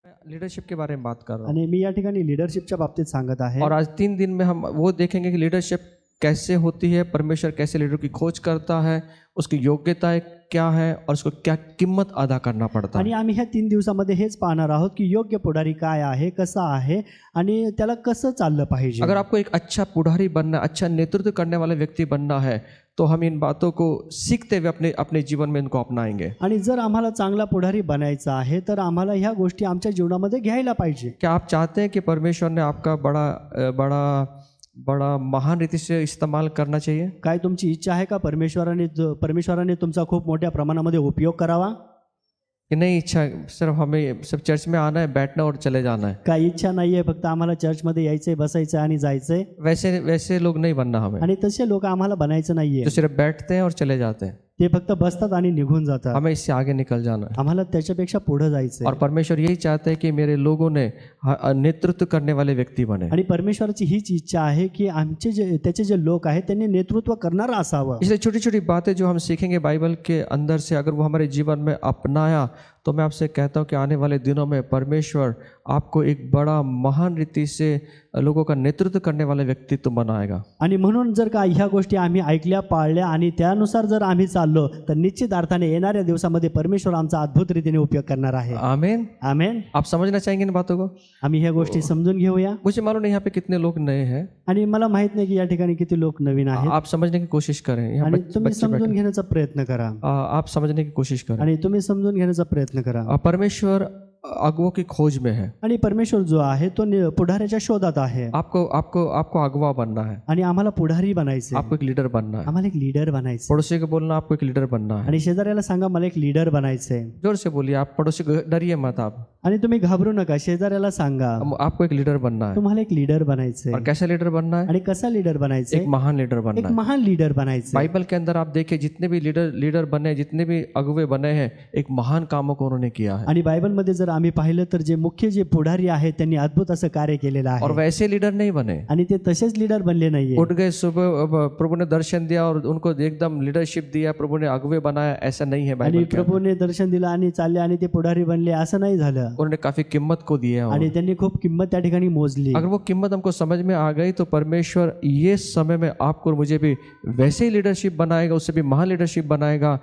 Leadership के बारे में बात कर रहा हूँ। आणि मी या ठिकाणी लीडरशिपच्या बाबतीत सांगत आहे. और आज 3 दिन में हम वो देखेंगे कि लीडरशिप कैसे होती है, परमेश्वर कैसे लीडर की खोज करता है, उसकी योग्यताएं क्या है और उसको क्या कीमत अदा करना पड़ता है. आणि आम्ही ह्या 3 दिवसामध्ये हेच पाहणार आहोत की योग्य पुढारी काय आहे, कसा आहे आणि त्याला कसं चाललं पाहिजे. अगर आपको एक अच्छा पुढारी बनना, अच्छा नेतृत्व करने वाला व्यक्ति बनना है तो हम इन बातों को सीखते हुए अपने अपने जीवन में इनको अपनाएंगे. आणि जर आम्हाला चांगला पुढारी बनायचा आहे तर आम्हाला ह्या गोष्टी आमच्या जीवनामध्ये घ्यायला पाहिजे. क्या आप चाहते हैं कि परमेश्वर ने आपका बड़ा महान रीति से इस्तेमाल करना चाहिए? काय तुमची इच्छा आहे का परमेश्वराने तुमचा खूप मोठ्या प्रमाणामध्ये उपयोग करावा? कि नहीं इच्छा सिर्फ हमें सब चर्च में आना है, बैठना और चले जाना है? काय इच्छा नाहीये, फक्त आम्हाला चर्चमध्ये यायचंय, बसायचं आणि जायचंय. वैसे लोग नहीं बनना हमें, आणि तसे लोक आम्हाला बनायचं नाहीये. जो सिर्फ बैठते हैं और चले जाते हैं. ते फक्त बसतात आणि निघून जातात. हमें इससे आगे निकल जाना है. आम्हाला त्याच्यापेक्षा पुढे जायचंय. और परमेश्वर यही चाहते हैं कि मेरे लोगों ने नेतृत्व करने वाले व्यक्ति बने. आणि परमेश्वराची हीच इच्छा आहे की त्याचे जे लोक आहेत त्यांनी नेतृत्व करणारा असावं. इसलिए छोटी छोटी बातें जो हम सीखेंगे बाइबल के अंदर से, अगर वो हमारे जीवन में अपनाया तो मैं आपसे कहता हूँ कि आने वाले दिनों में परमेश्वर आपको एक बड़ा महान रीति से लोगों का नेतृत्व करने वाले व्यक्तित्व बनाएगा. आणि म्हणून जर का ह्या गोष्टी आम्ही ऐकल्या, पाळल्या आणि त्यानुसार जर आम्ही चाललो तर निश्चित अर्थाने येणाऱ्या दिवसामध्ये परमेश्वर आमचा अद्भुत रीतीने उपयोग करणार आहे. आमीन. आमेन. आप समझना चाहेंगे इन बातों को? आम्ही ह्या गोष्टी समजून घेऊया. मुझे मालूम नहीं यहाँ पे कितने लोग नए हैं. आणि मला माहित नाही की या ठिकाणी किती लोक नवीन आहेत. आप समझने की कोशिश करें. यहाँ आणि तुम्ही बच्चे समजून बैठे. घेण्याचा प्रयत्न करा. आप समझने की कोशिश करें. आणि तुम्ही समजून घेण्याचा प्रयत्न करा. परमेश्वर अगुओं की खोज में है. आणि परमेश्वर जो आहे तो पुढाऱ्याच्या शोधात आहे. आपको अगुआ बनना है. आणि आम्हाला पुढारी बनायचे. आपको एक लीडर बनना है. आम्हाला एक लीडर बनायचं. पड़ोसी को बोलना आपको एक लीडर बनना है. आणि शेजाऱ्याला सांगा मला एक लीडर बनायचंय. जोर से बोलिए. आप पड़ोसी को डरिए मत. आप आणि तुम्ही घाबरू नका. शेजाऱ्याला सांगा आपको एक लीडर बनना है. तुम्हाला एक लीडर बनायचंय. और कैसा लीडर बनना है? आणि कसा लीडर बनायचंय? एक महान लीडर एक बनना है. महान लीडर बनायचंय. बाइबल के अंदर आप देखिए जितने भी लीडर बने, जितने भी अगुवे बने हैं, एक महान कामों को उन्होंने किया है. आणि बायबलमध्ये जर आम्ही पाहिलं तर जे मुख्य जे पुढारी आहेत त्यांनी अद्भुत असं कार्य केलेलं और आहे. वैसे लीडर नहीं बने. आणि ते तसेच लीडर बनले नाहीये. उठ गए सुबह, प्रभु ने दर्शन दिया और उनको एकदम लीडरशिप दिया, प्रभु ने अगुवे बनाया, ऐसा नहीं है आणि बाइबल के अंदर. प्रभूने दर्शन दिलं आणि चालले आणि ते पुढारी बनले असं नाही झालं. उन्होंने काफी कीमत को दिया. आणि त्यांनी खूप किंमत त्या ठिकाणी मोजली. अगर वो कीमत हमको समझ में आ गई तो परमेश्वर ये समय में आपको और मुझे भी वैसे ही लीडरशिप बनाएगा, उससे भी महान लीडरशिप बनाएगा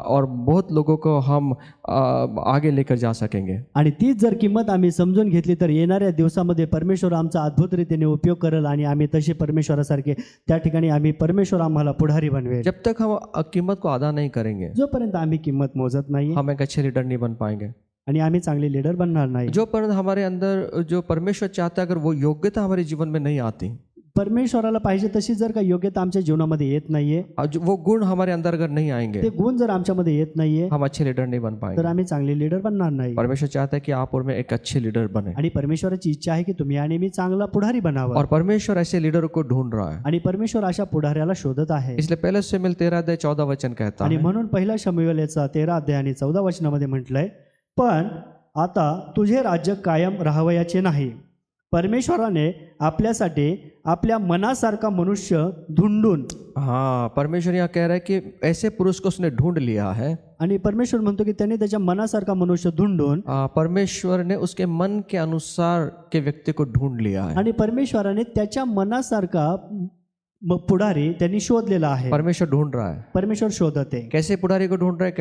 और बहुत लोगों को हम आगे लेकर जा सकेंगे. आणि तीच जर किंमत आम्ही समजून घेतली तर येणाऱ्या दिवसामध्ये परमेश्वर आमचा अद्भुत रीतीने उपयोग करेल आणि आम्ही तसे परमेश्वरासारखे त्या ठिकाणी आम्ही परमेश्वर आम्हाला पुढारी बनवेल. जब तक हम कीमत को अदा नहीं करेंगे, जोपर्यंत आम्ही किंमत मोजत नाही हम एक अच्छे लीडर नहीं बन पाएंगे. आणि आम्ही चांगले लीडर बनणार नाही. जोपर्यंत हमारे अंदर जो परमेश्वर चाहता है, अगर वो योग्यता हमारे जीवन में नहीं आती, परमेश्वराला पाहिजे तशी जर का योग्यता आमच्या जीवनामध्ये येत नाहीये, वो गुण हमारे अंदर अगर नहीं आएंगे, ते गुण जर आमच्यामध्ये येत नाहीये, हम अच्छे लीडर नहीं बन तर पाएंगे. आम्ही चांगले लीडर बनणार नाही. परमेश्वर चाहता है कि आप और मैं एक अच्छे लीडर बने. आणि परमेश्वराची इच्छा आहे की तुम्ही आणि मी चांगला पुढारी बनावा. और परमेश्वर ऐसे लीडर को ढूंढ रहा है. आणि परमेश्वर अशा पुढाऱ्याला शोधत आहे. इसलिए पहले शमूएल 13:14 कहता आणि है, म्हणून पहिला शमूएलचा 13:14 म्हटलंय, पण आता तुझे राज्य कायम राहावयाचे नाही. परमेश्वराने आपल्यासाठी आपल्या मनासारखा मनुष्य ढूंढून. हाँ, परमेश्वर यहाँ कह रहा है कि ऐसे पुरुष को उसने ढूंढ लिया है. आणि परमेश्वर म्हणतो की त्याने त्याच्या मनासारखा मनुष्य ढूंढून. परमेश्वर ने उसके मन के अनुसार के व्यक्ति को ढूंढ लिया है. आणि परमेश्वराने त्याच्या मनासारखा पुढारी त्यांनी शोधलेला आहे. परमेश्वर ढूंढ रहा है. परमेश्वर शोधत आहे. कैसे पुढारी को ढूंढ रहा है?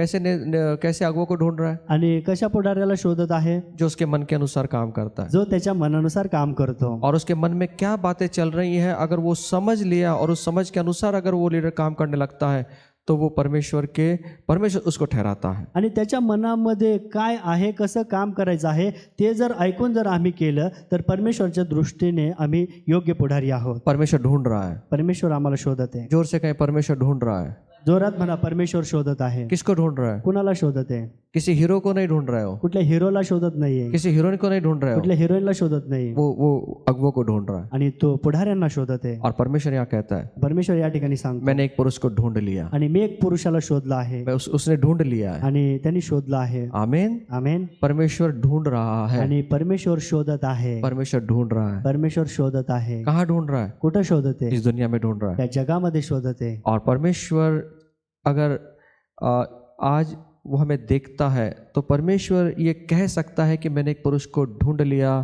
कैसे अगुओं को ढूंढ रहा है? आणि कशा पुढाऱ्याला शोधत आहे? जो उसके मन के अनुसार काम करता है. जो त्याच्या मनानुसार काम करतो. और उसके मन में क्या बातें चल रही हैं, अगर वो समझ लिया और उस समझ के अनुसार अगर वो लीडर काम करने लगता है तो वो परमेश्वर उसको ठहराता है. आणि त्याच्या मनामध्ये काय आहे, कसं काम करायचं आहे ते जर ऐकून जर आम्ही केलं तर परमेश्वरच्या दृष्टीने आम्ही योग्य पुढारी आहोत. परमेश्वर ढूंढ रहा है. परमेश्वर आम्हाला शोधत आहे. जोर से कहें, परमेश्वर ढूंढ रहा है. जोरात म्हणा, परमेश्वर शोधत आहे. किसको ढूंढ रहा है? कुणाला शोधत आहे? किसी हीरो को नहीं ढूंढ रहे हो. कुठल्या हिरोला शोधत नाहीये. किसी हीरोइन को नहीं ढूंढ रहे हो. कुठल्या हिरोईनला शोधत नाही. वो अगुओं को ढूंढ रहा है. आणि तो पुढाऱ्यांना शोधत आहे. और परमेश्वर यहाँ कहता है, परमेश्वर या ठिकाणी सांगतो, मैंने एक पुरुष को ढूंढ लिया. आणि मी एक पुरुषाला शोधला आहे. उसने ढूंढ लिया है. आणि त्यांनी शोधला आहे. आमीन. आमेन. परमेश्वर ढूंढ रहा है. आणि परमेश्वर शोधत आहे. परमेश्वर ढूंढ रहा है. परमेश्वर शोधत आहे. कहाँ ढूंढ रहा है? कुठं शोधत आहे? इस दुनिया में ढूंढ रहा है. त्या जगामध्ये शोधत आहे. और परमेश्वर अगर आज वो हमें देखता है तो परमेश्वर ये कह सकता है कि मैंने एक पुरुष को ढूंढ लिया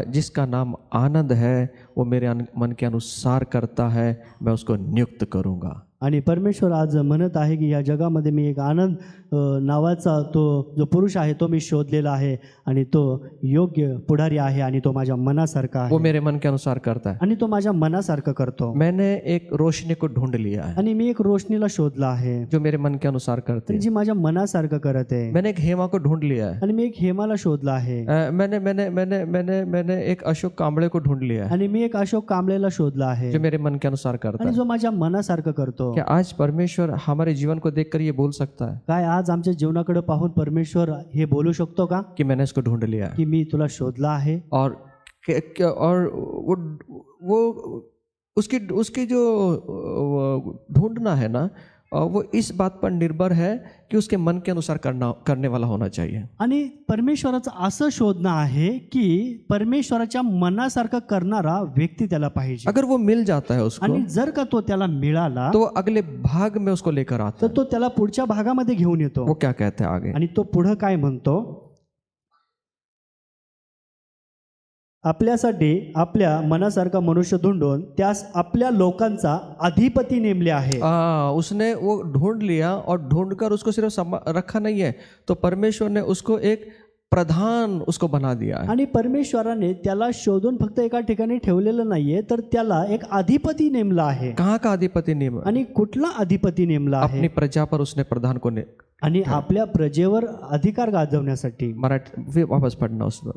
जिसका नाम आनंद है, वो मेरे मन के अनुसार करता है, मैं उसको नियुक्त करूँगा। आणि परमेश्वर आज म्हणत आहे की या जगामध्ये मी एक आनंद नावाचा तो जो पुरुष आहे तो मी शोधलेला आहे आणि तो योग्य पुढारी आहे आणि तो माझ्या मनासारखा वो आहे मेरे मन के अनुसार करता है। आणि तो माझ्या मनासारखं करतो मैंने एक रोशनी को ढूंढ लिया है आणि मी एक रोशनीला शोधला आहे जो मेरे मन के अनुसार करती आणि है। जी माझ्या मनासारखं करत आहे मैंने एक हेमा को ढूंढ लिया है। आणि मी एक हेमाला शोधला आहे मैंने मैंने मैंने मैंने मैंने एक अशोक कांबळे को ढूंढ लिया है आणि मी एक अशोक कांबळेला शोधला आहे जो मेरे मन के अनुसार करता आणि है। जो माझ्या मनासारखं करतो क्या आज परमेश्वर हमारे जीवन को देखकर ये बोल सकता है काय आज आमच्या जीवनाकडे पाहून परमेश्वर हे बोलू शकतो का कि मैंने इसको ढूंढ लिया है? की मी तुला शोधला आहे और वो उसकी उसकी जो ढूंढना है ना, वो इस बात पर निर्भर है कि उसके मन के अनुसार करने वाला होना चाहिए। आणि परमेश्वराचं असं शोधणं आहे की परमेश्वराच्या मनासारखं करणारा व्यक्ती त्याला पाहिजे अगर वो मिल जाता है उसको आणि जर का तो त्याला मिळाला तो वो अगले भाग में उसको लेकर आता तर तो त्याला पुढच्या भागामध्ये घेऊन है। येतो वो क्या कहते हैं आगे? आणि तो पुढं काय म्हणतो, आपल्यासाठी आपल्या मनासारखा मनुष्य ढूंढून त्यास आपल्या लोकांचा अधिपती नेमले आहे। उसने वो ढूंढ लिया और ढूंढकर उसको सिर्फ रखा नहीं है, तो परमेश्वर ने उसको एक प्रधान उसको बना दिया है। आणि परमेश्वराने त्याला शोधून फक्त एका ठिकाणी ठेवलेलं नाहीये तर त्याला एक अधिपती नेमला आहे। कहाँ का अधिपति नेम? आणि कुठला अधिपती नेमला आहे? अपनी प्रजा पर उसने प्रधान को आणि आपल्या प्रजेवर अधिकार गाजवण्यासाठी। मराठी वापस पढ़ना उसमें।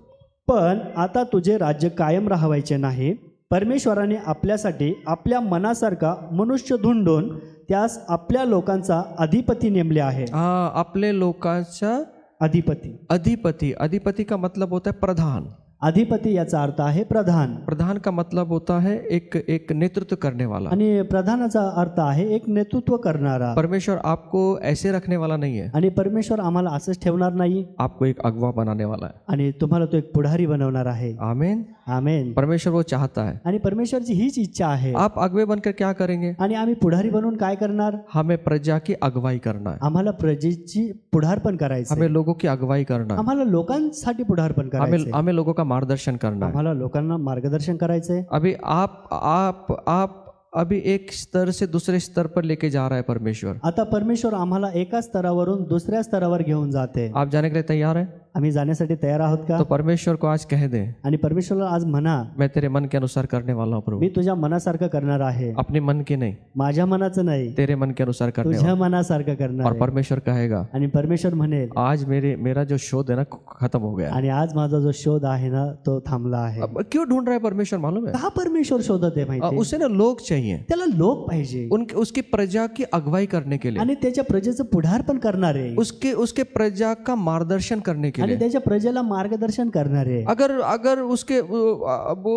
पण आता तुझे राज्य कायम राहायचे नाही, परमेश्वराने आपल्यासाठी आपल्या मनासारखा मनुष्य ढूंढून त्यास आपल्या लोकांचा अधिपती नेमले आहे। आपले लोकांचा अधिपती अधिपति का मतलब होता है प्रधान। अधिपती याचा अर्थ आहे प्रधान। प्रधान का मतलब होता है एक नेतृत्व करने वाला। आणि प्रधानाचा अर्थ आहे एक नेतृत्व करणारा। परमेश्वर आपको ऐसे रखने वाला नहीं है, आणि परमेश्वर आम्हाला असंच ठेवणार नाही, आपको एक अगवा बनाने वाला है। आणि तुम्हाला तो एक पुढारी बनवणार आहे। आमीन आमेन। परमेश्वर वो चाहता है। आणि परमेश्वरची हीच इच्छा आहे। आप अगवे बनकर क्या करेंगे? आणि आम्ही पुढारी बनून काय करणार? हमें प्रजा की अगुवाई करना है, आम्हाला प्रजेची पुढारपण करायचं आहे, हमें लोगों की अगुवाई करना है, आम्हाला लोकांसाठी पुढारपण करायचं आहे, हमें लोगों का मार्गदर्शन करना है। आम्हाला लोकांना मार्गदर्शन करायचं आहे। अभी आप अभी एक स्तर से दूसरे स्तर पर लेके जा रहा है परमेश्वर। आता परमेश्वर आम्हाला एका स्तरावरून दुसऱ्या स्तरावर घेऊन जाते। आप जाने के लिए तैयार हैं? आम्ही जाण्यासाठी तयार आहोत का? तो परमेश्वर को आज कह दे, आणि परमेश्वरला आज म्हणा, मैं तेरे मन के अनुसार करने वाला हूँ प्रभु। मी तुझ्या मनासारखं करणार आहे, अपने मन की नहीं, माझ्या मनाचं नाही, तेरे मन के अनुसार करने तुझ्या वाला। मनासारखं करणार और आहे। परमेश्वर कहेगा, आणि परमेश्वर म्हणेल, आज मेरा जो शोध है ना खत्म हो गया। आणि आज माझा जो शोध आहे ना तो थांबला आहे। अब क्यों ढूंढ रहा है परमेश्वर मालूम है? का परमेश्वर शोधत आहे माहिती? उसे ना लोग चाहिए, त्याला लोक पाहिजे उसकी प्रजा की अगुवाई करने के लिए, आणि त्याच्या प्रजेचं पुढारपण करणारे, उसके प्रजा का मार्गदर्शन करने के आणि लिए। त्याच्या प्रजेला मार्गदर्शन करणारे। अगर उसके वो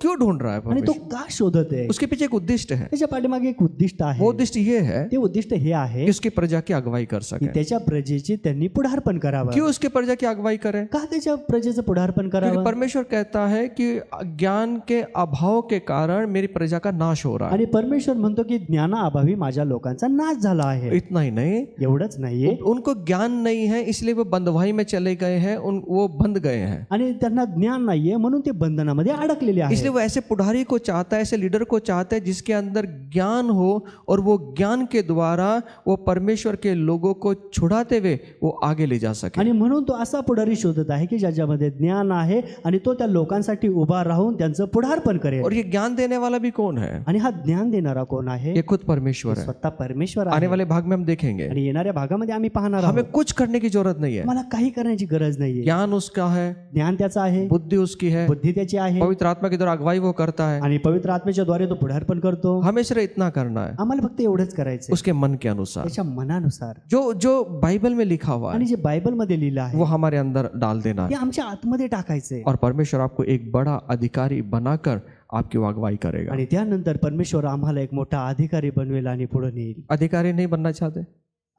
क्यों ढूंढ रहा है आणि तो परमेश्वर? का शोधत आहे? उसके पीछे एक उद्दिष्ट है। त्याच्या पाठीमागे एक उद्दिष्ट आहे। वो उद्दिष्ट ये है ते उद्दिष्ट हे आहे कि उसकी प्रजा की अगुवाई कर की सके। त्याच्या प्रजेची त्यांनी पुढारपण करावं। क्यों उसकी प्रजा की अगुवाई करे? का त्याच्या प्रजेचं पुढारपण क्योंकि करावं? परमेश्वर कहता है कि ज्ञान के अभाव के कारण मेरी प्रजा का नाश हो रहा है। आणि परमेश्वर म्हणतो की ज्ञानाअभावी माझ्या लोकांचा नाश झाला आहे। इतना ही नहीं, एवढंच नाहीये, उनको ज्ञान नहीं है इसलिए वो बंधुआई में चले गए हैं, वो बंध गए हैं। आणि त्यांना ज्ञान नाहीये म्हणून ते बंधनामध्ये अडकलेले आहेत। इसलिए वो ऐसे पुढारी को चाहता है, ऐसे लीडर को चाहता है जिसके अंदर ज्ञान हो, और वो ज्ञान के द्वारा वो परमेश्वर के लोगों को छुड़ाते हुए वो आगे ले जा सके। आणि म्हणून तो असा पुढारी शोधत आहे की ज्याच्यामध्ये ज्ञान आहे आणि तो त्या लोकांसाठी उभा राहून त्यांचं पुढारपण करेल। और ये ज्ञान देने वाला भी कौन है? आणि हा ज्ञान देणारा कोण आहे? ये खुद परमेश्वर है। स्वतः परमेश्वर आने आहे। वाले भाग में हम देखेंगे, आणि येणाऱ्या भागामध्ये आम्ही पाहणार हमें आहोत। कुछ करने की जरूरत नहीं है। मला काही करण्याची गरज नाहीये। ज्ञान उसका है, ज्ञान त्याचं आहे, बुद्धि उसकी है, बुद्धी त्याची आहे, पवित्र आत्मा के द्वारा अगुवाई वो करता है। आणि पवित्र आत्म्याच्या द्वारे तो पुढारपण करतो। हमें सिर्फ इतना करना है, आम्हाला फक्त एवढंच करायचं उसके मन के अनुसार, त्याच्या मनानुसार। जो बाइबल में लिखा हुआ है आणि जे बायबलमध्ये लिहिलं आहे वो हमारे अंदर डाल देना ते है। आमच्या आतमध्ये टाकायचंय। और परमेश्वर आपको एक बड़ा अधिकारी बनाकर आपकी वो अगुवाई करेगा। आणि त्यानंतर परमेश्वर आम्हाला एक मोठा अधिकारी बनवेल आणि पुढे नेईल। अधिकारी नहीं बनना चाहते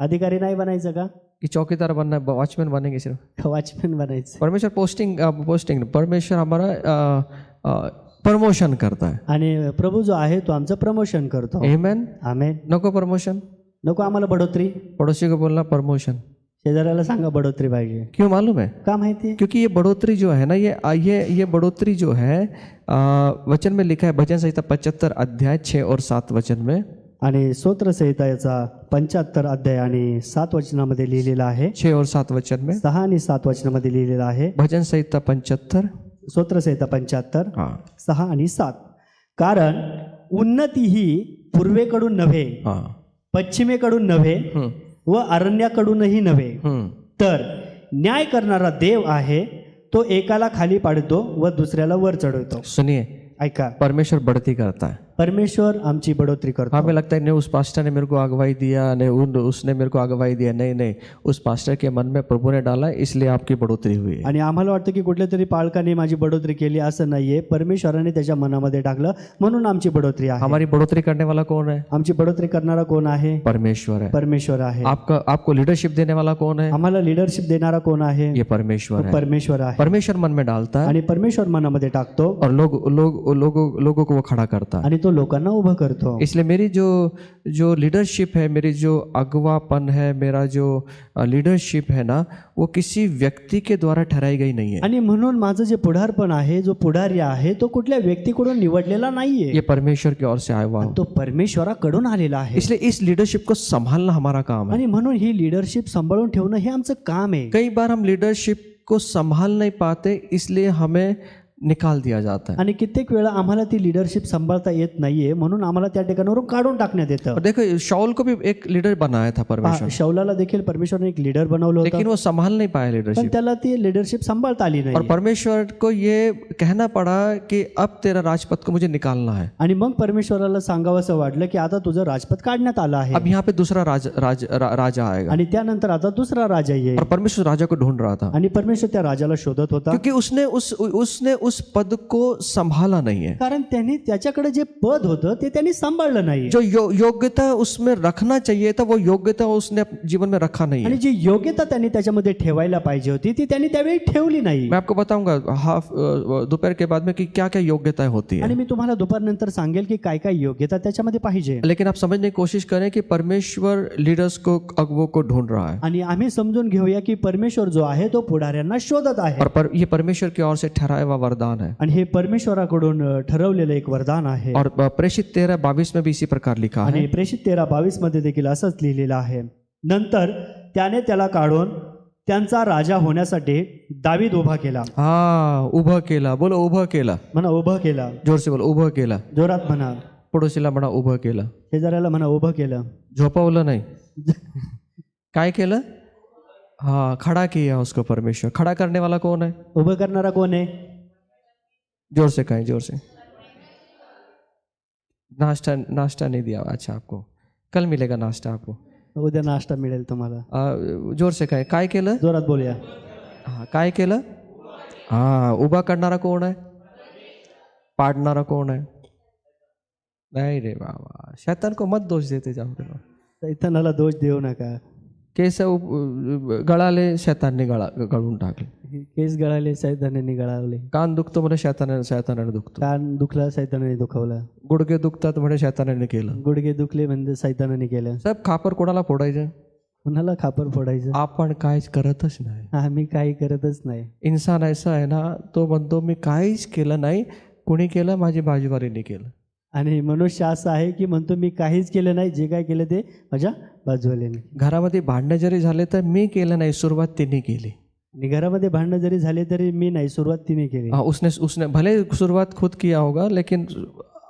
अधिकारी नाही बनायचं का? कि चौकीदार बनना है, वॉचमैन बनेंगे सिर्फ? वॉचमॅन बनायचं। परमेश्वर पोस्टिंग परमेश्वर हमारा प्रमोशन करता है। आणि प्रभू जो आहे तो आमचं प्रमोशन करतो। आमेन। आमेन। नको प्रमोशन, नको आम्हाला बढोतरी, पड़ोसी को बोलना प्रमोशन। शेजाऱ्याला सांगा बढोतरी पाहिजे. क्यों मालूम है? का माहिती आहे? क्योंकि ये बढ़ोतरी जो है ना, ये बढ़ोतरी जो है वचन में लिखा है, भजन संहिता 75 अध्याय 6 और 7 वचन में. आणि स्तोत्र संहिता याचा 75 अध्याय आणि 7 वचनामध्ये लिहिलेला आहे. 6 और 7 वचन में. 6 आणि 7 वचनामध्ये लिहिलेला आहे. भजन संहिता 75. स्तोत्र संहिता 75 हाँ 6 आणि 7. कारण उन्नती ही पूर्वेकडून नव्हे, हाँ. पश्चिमेकडून नव्हे हम्म, व अरण्याकडूनही नव्हे, हम्म. तर न्याय करणारा देव आहे. तो एकाला खाली पाडतो व दुसऱ्याला वर चढवतो. सुनिए, ऐका, परमेश्वर बढ़ती करता है. परमेश्वर आमची बढोतरी करतो. हमें लगता है नहीं उस पास्टर ने मेरे को अगवाई दिया, नहीं उसने मेरे को अगवाई दिया. नहीं नहीं, उस पास्टर के मन में प्रभु ने डाला, इसलिए आपकी बढ़ोतरी हुई है. आणि आम्हाला वाटतं की कुठल्या तरी पालकाने माझी बढोतरी केली, असं नाहीये. परमेश्वराने त्याच्या मनामध्ये टाकलं म्हणून आमची बढोतरी आहे. हमारी बढ़ोतरी करने वाला कौन है? आमची बढोतरी करणारा कोण आहे? परमेश्वर है. परमेश्वर आहे. आपको लीडरशिप देने वाला कौन है? आम्हाला लीडरशिप देणारा कोण आहे? ये परमेश्वर है. परमेश्वर आहे. परमेश्वर मन में डालता है आणि परमेश्वर मनामध्ये टाकतो और लोगों को वो खड़ा करता है. आणि तो लोकांना उभं करतो. इसलिए मेरी जो लीडरशिप है, मेरी जो अगवापन है, मेरा जो लीडरशिप है ना, वो किसी व्यक्ति के द्वारा ठहराई गई नहीं है. आणि म्हणून माझं जे पुढारपण आहे, जो पुढारी आहे, तो कुठल्या व्यक्तीकडून निवडलेला नाहीये. ये परमेश्वर की ओर से आया हुआ. तो परमेश्वराकडून आलेला आहे. इसलिए इस लीडरशिप को संभालना हमारा काम है. आणि म्हणून ही लीडरशिप सांभाळून ठेवणं हे आमचं काम आहे. कई बार हम लीडरशिप को संभाल नहीं पाते, इसलिए हमें निकाल दिया जाता है. आणि कित्येक वेळा आम्हाला ती लीडरशिप सांभाळता येत नाहीये, म्हणून आम्हाला त्या ठिकाणावरून काढून टाकण्यात येतं. और देखो, शाऊल को भी एक लीडर बनाया था परमेश्वर, शौलाला देखील परमेश्वरने एक लीडर बनवलं होतं, लेकिन वो संभाल नहीं पाया पण लीडरशिप. त्याला ती लीडरशिप सांभाळता आली और नाही. परमेश्वर को ये कहना पड़ा कि अब तेरा राजपद को मुझे निकालना है. आणि मग परमेश्वराला सांगावंसं वाटलं की आता तुझं राजपद काढण्यात आलं आहे. अब यहाँ पे दूसरा राजा आएगा. आणि त्यानंतर आता दुसरा राजा येईल. और परमेश्वर राजा को ढूंढ रहा था, आणि परमेश्वर त्या राजाला शोधत होता, क्योंकि उसने उस पद को संभाला नहीं है. कारण त्यांनी त्याच्याकडे जे पद होतं ते त्यांनी सांभाळलं नाही. जो योग्यता उसमें रखना चाहिए था, वो योग्यता उसने अपने जीवन में रखा नहीं आणि है. जी योग्यता त्यांनी त्याच्यामध्ये ठेवायला पाहिजे होती ती त्यांनी त्यावेळी ठेवली नाही. मैं आपको बताऊंगा दोपहर के बाद में कि क्या क्या योग्यताएं होती आणि है. मी तुम्हाला दुपारनंतर सांगेल की काय काय योग्यता त्याच्यामध्ये पाहिजे. लेकिन आप समझने की कोशिश करें कि परमेश्वर लीडर्स को, अगुवों को ढूंढ रहा है. आणि आम्ही समजून घेऊया की परमेश्वर जो आहे तो पुढाऱ्यांना शोधत आहे. और ये परमेश्वर की ओर से ठहराया हुआ वरदान है. आणि हे परमेश्वराकडून ठरवलेलं एक वरदान आहे. और प्रेषित 13:22 में भी इसी प्रकार लिखा है. आणि प्रेषित 13:22 मध्ये देखील असंच लिहिलेलं आहे. नंतर त्याने त्याला काढून त्यांचा राजा होण्यासाठी दावीद उभा केला. हाँ, उभं केला. बोलो उभं केला. म्हणा उभं केला. जोर से बोलो उभं केला. जोरात म्हणा. पडोशीला म्हणा उभं केलं. शेजाऱ्याला म्हणा उभं केलं. झोपवलं नाही. काय केलं? हाँ, खड़ा किया उसको परमेश्वर. खड़ा करने वाला कौन है? उभं करणारा कोण आहे? जोर से कहें, जोर से. नाश्ता नहीं दिया अच्छा आपको, कल मिलेगा नाश्ता आपको. उद्या नाश्ता मिळेल तुम्हाला. जोर से कहें, काय केलं? जोरात बोलूया. हाँ, काय केलं? हाँ, उभा करणारा कोण आहे? पाडणारा कोण आहे? नहीं रे बाबा, शैतान को मत दोष देते जाओ. शैतानाला दोष देऊ नका. केस गळाले, शैतानने गळून टाकले. केस गळाले, शैतानाने गळावले. कान दुखतो म्हणे शैतानाने दुखतो. कान दुखला, शैतानाने दुखवला. गुडघे दुखतात म्हणे शैतानाने केलं. गुडघे दुखले म्हणजे शैतानाने केलं. साहेब, खापर कोणाला फोडायचं? कुणाला खापर फोडायचं? आपण काहीच करतच नाही. आम्ही काही करतच नाही. इंसान ऐसा आहे ना, तो म्हणतो मी काहीच केलं नाही, कुणी केलं? माझी बाजूवालीने केलं. आणि मनुष्य असा आहे की म्हणतो मी काहीच केलं नाही, जे काय केलं ते माझ्या बाजूवाल्याने. घरामध्ये भांडणं जरी झाले तर मी केलं नाही, सुरुवात तिने केली. आणि घरामध्ये भांडणं जरी झाले तरी मी नाही, सुरुवात तिने केली. हाँ, उसने भले शुरुआत खुद किया होगा, लेकिन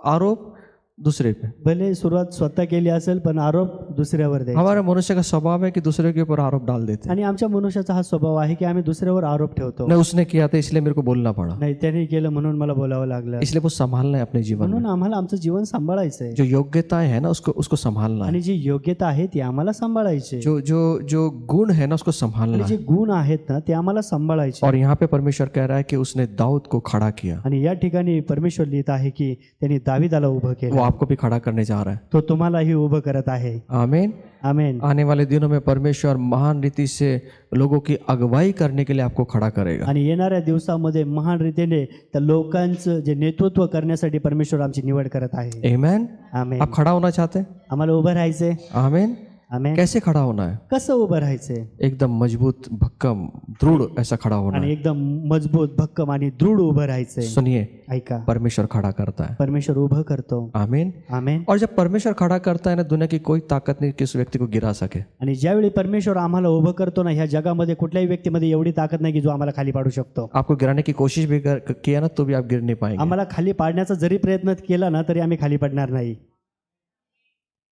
आरोप दूसरे पे. भले सुरुवात स्वतः केली असेल पण आरोप दुसऱ्यावर द्यायचा. हमारा मनुष्य का स्वभाव है कि दूसरे के ऊपर आरोप डाल देते हैं. आणि आमच्या मनुष्याचा हा स्वभाव आहे की आम्ही दुसऱ्यावर आरोप ठेवतो. नहीं, उसने किया था इसलिए मेरे को बोलना पड़ा, नाही त्याने केलं म्हणून मला बोलावं लागलं. इसलिए वो संभालना है अपने जीवन म्हणून में. आम्हाला आमचं जीवन सांभाळायचं आहे. जो योग्यताएं है ना, उसको संभालना है. आणि जी योग्यता आहे ती आम्हाला सांभाळायची. जो गुण है ना, उसको संभालना आणि जे है. गुण आहेत ना ते आम्हाला सांभाळायचे. और यहाँ पे परमेश्वर कह रहा है कि उसने दाऊद को खड़ा किया. आणि या ठिकाणी परमेश्वर लिहित आहे की त्यांनी दावीदाला उभं वो केलं. आपको भी खड़ा करने जा रहा है. तो तुम्हालाही उभं करत आहे. आमीन. आमेन. आने वाले दिनों में परमेश्वर महान रीति से लोगों की अगुवाई करने के लिए आपको खड़ा करेगा. आणि येणाऱ्या दिवसामध्ये महान रीतीने त्या लोकांचं जे नेतृत्व करण्यासाठी परमेश्वर आमची निवड करत आहे. आमीन. आमेन. आप खड़ा होना चाहते हैं? आम्हाला उभं राहायचंय. आमीन. आमेन. कैसे खड़ा होना है? कसं उभं राहायचंय एकदम मजबूत, भक्कम, दृढ़ ऐसा खड़ा होना आणि है. एकदम मजबूत भक्कम आणि दृढ उभं राहायचंय. सुनिए, ऐका, परमेश्वर खड़ा करता है. परमेश्वर उभं करतो. आमीन. आमेन. और जब परमेश्वर खड़ा करता है ना, दुनिया की कोई ताकत नहीं कि उस व्यक्ति को गिरा सके. आणि ज्यावेळी परमेश्वर आम्हाला उभं करतो ना, ह्या जगामध्ये कुठल्याही व्यक्तीमध्ये एवढी ताकद नाही की जो आम्हाला खाली पाडू शकतो. आपको गिराने की कोशिश भी किया ना तो भी आप गिर नहीं पाएंगे. आम्हाला खाली पाडण्याचा जरी प्रयत्न केला ना तरी आम्ही खाली पडणार नाही.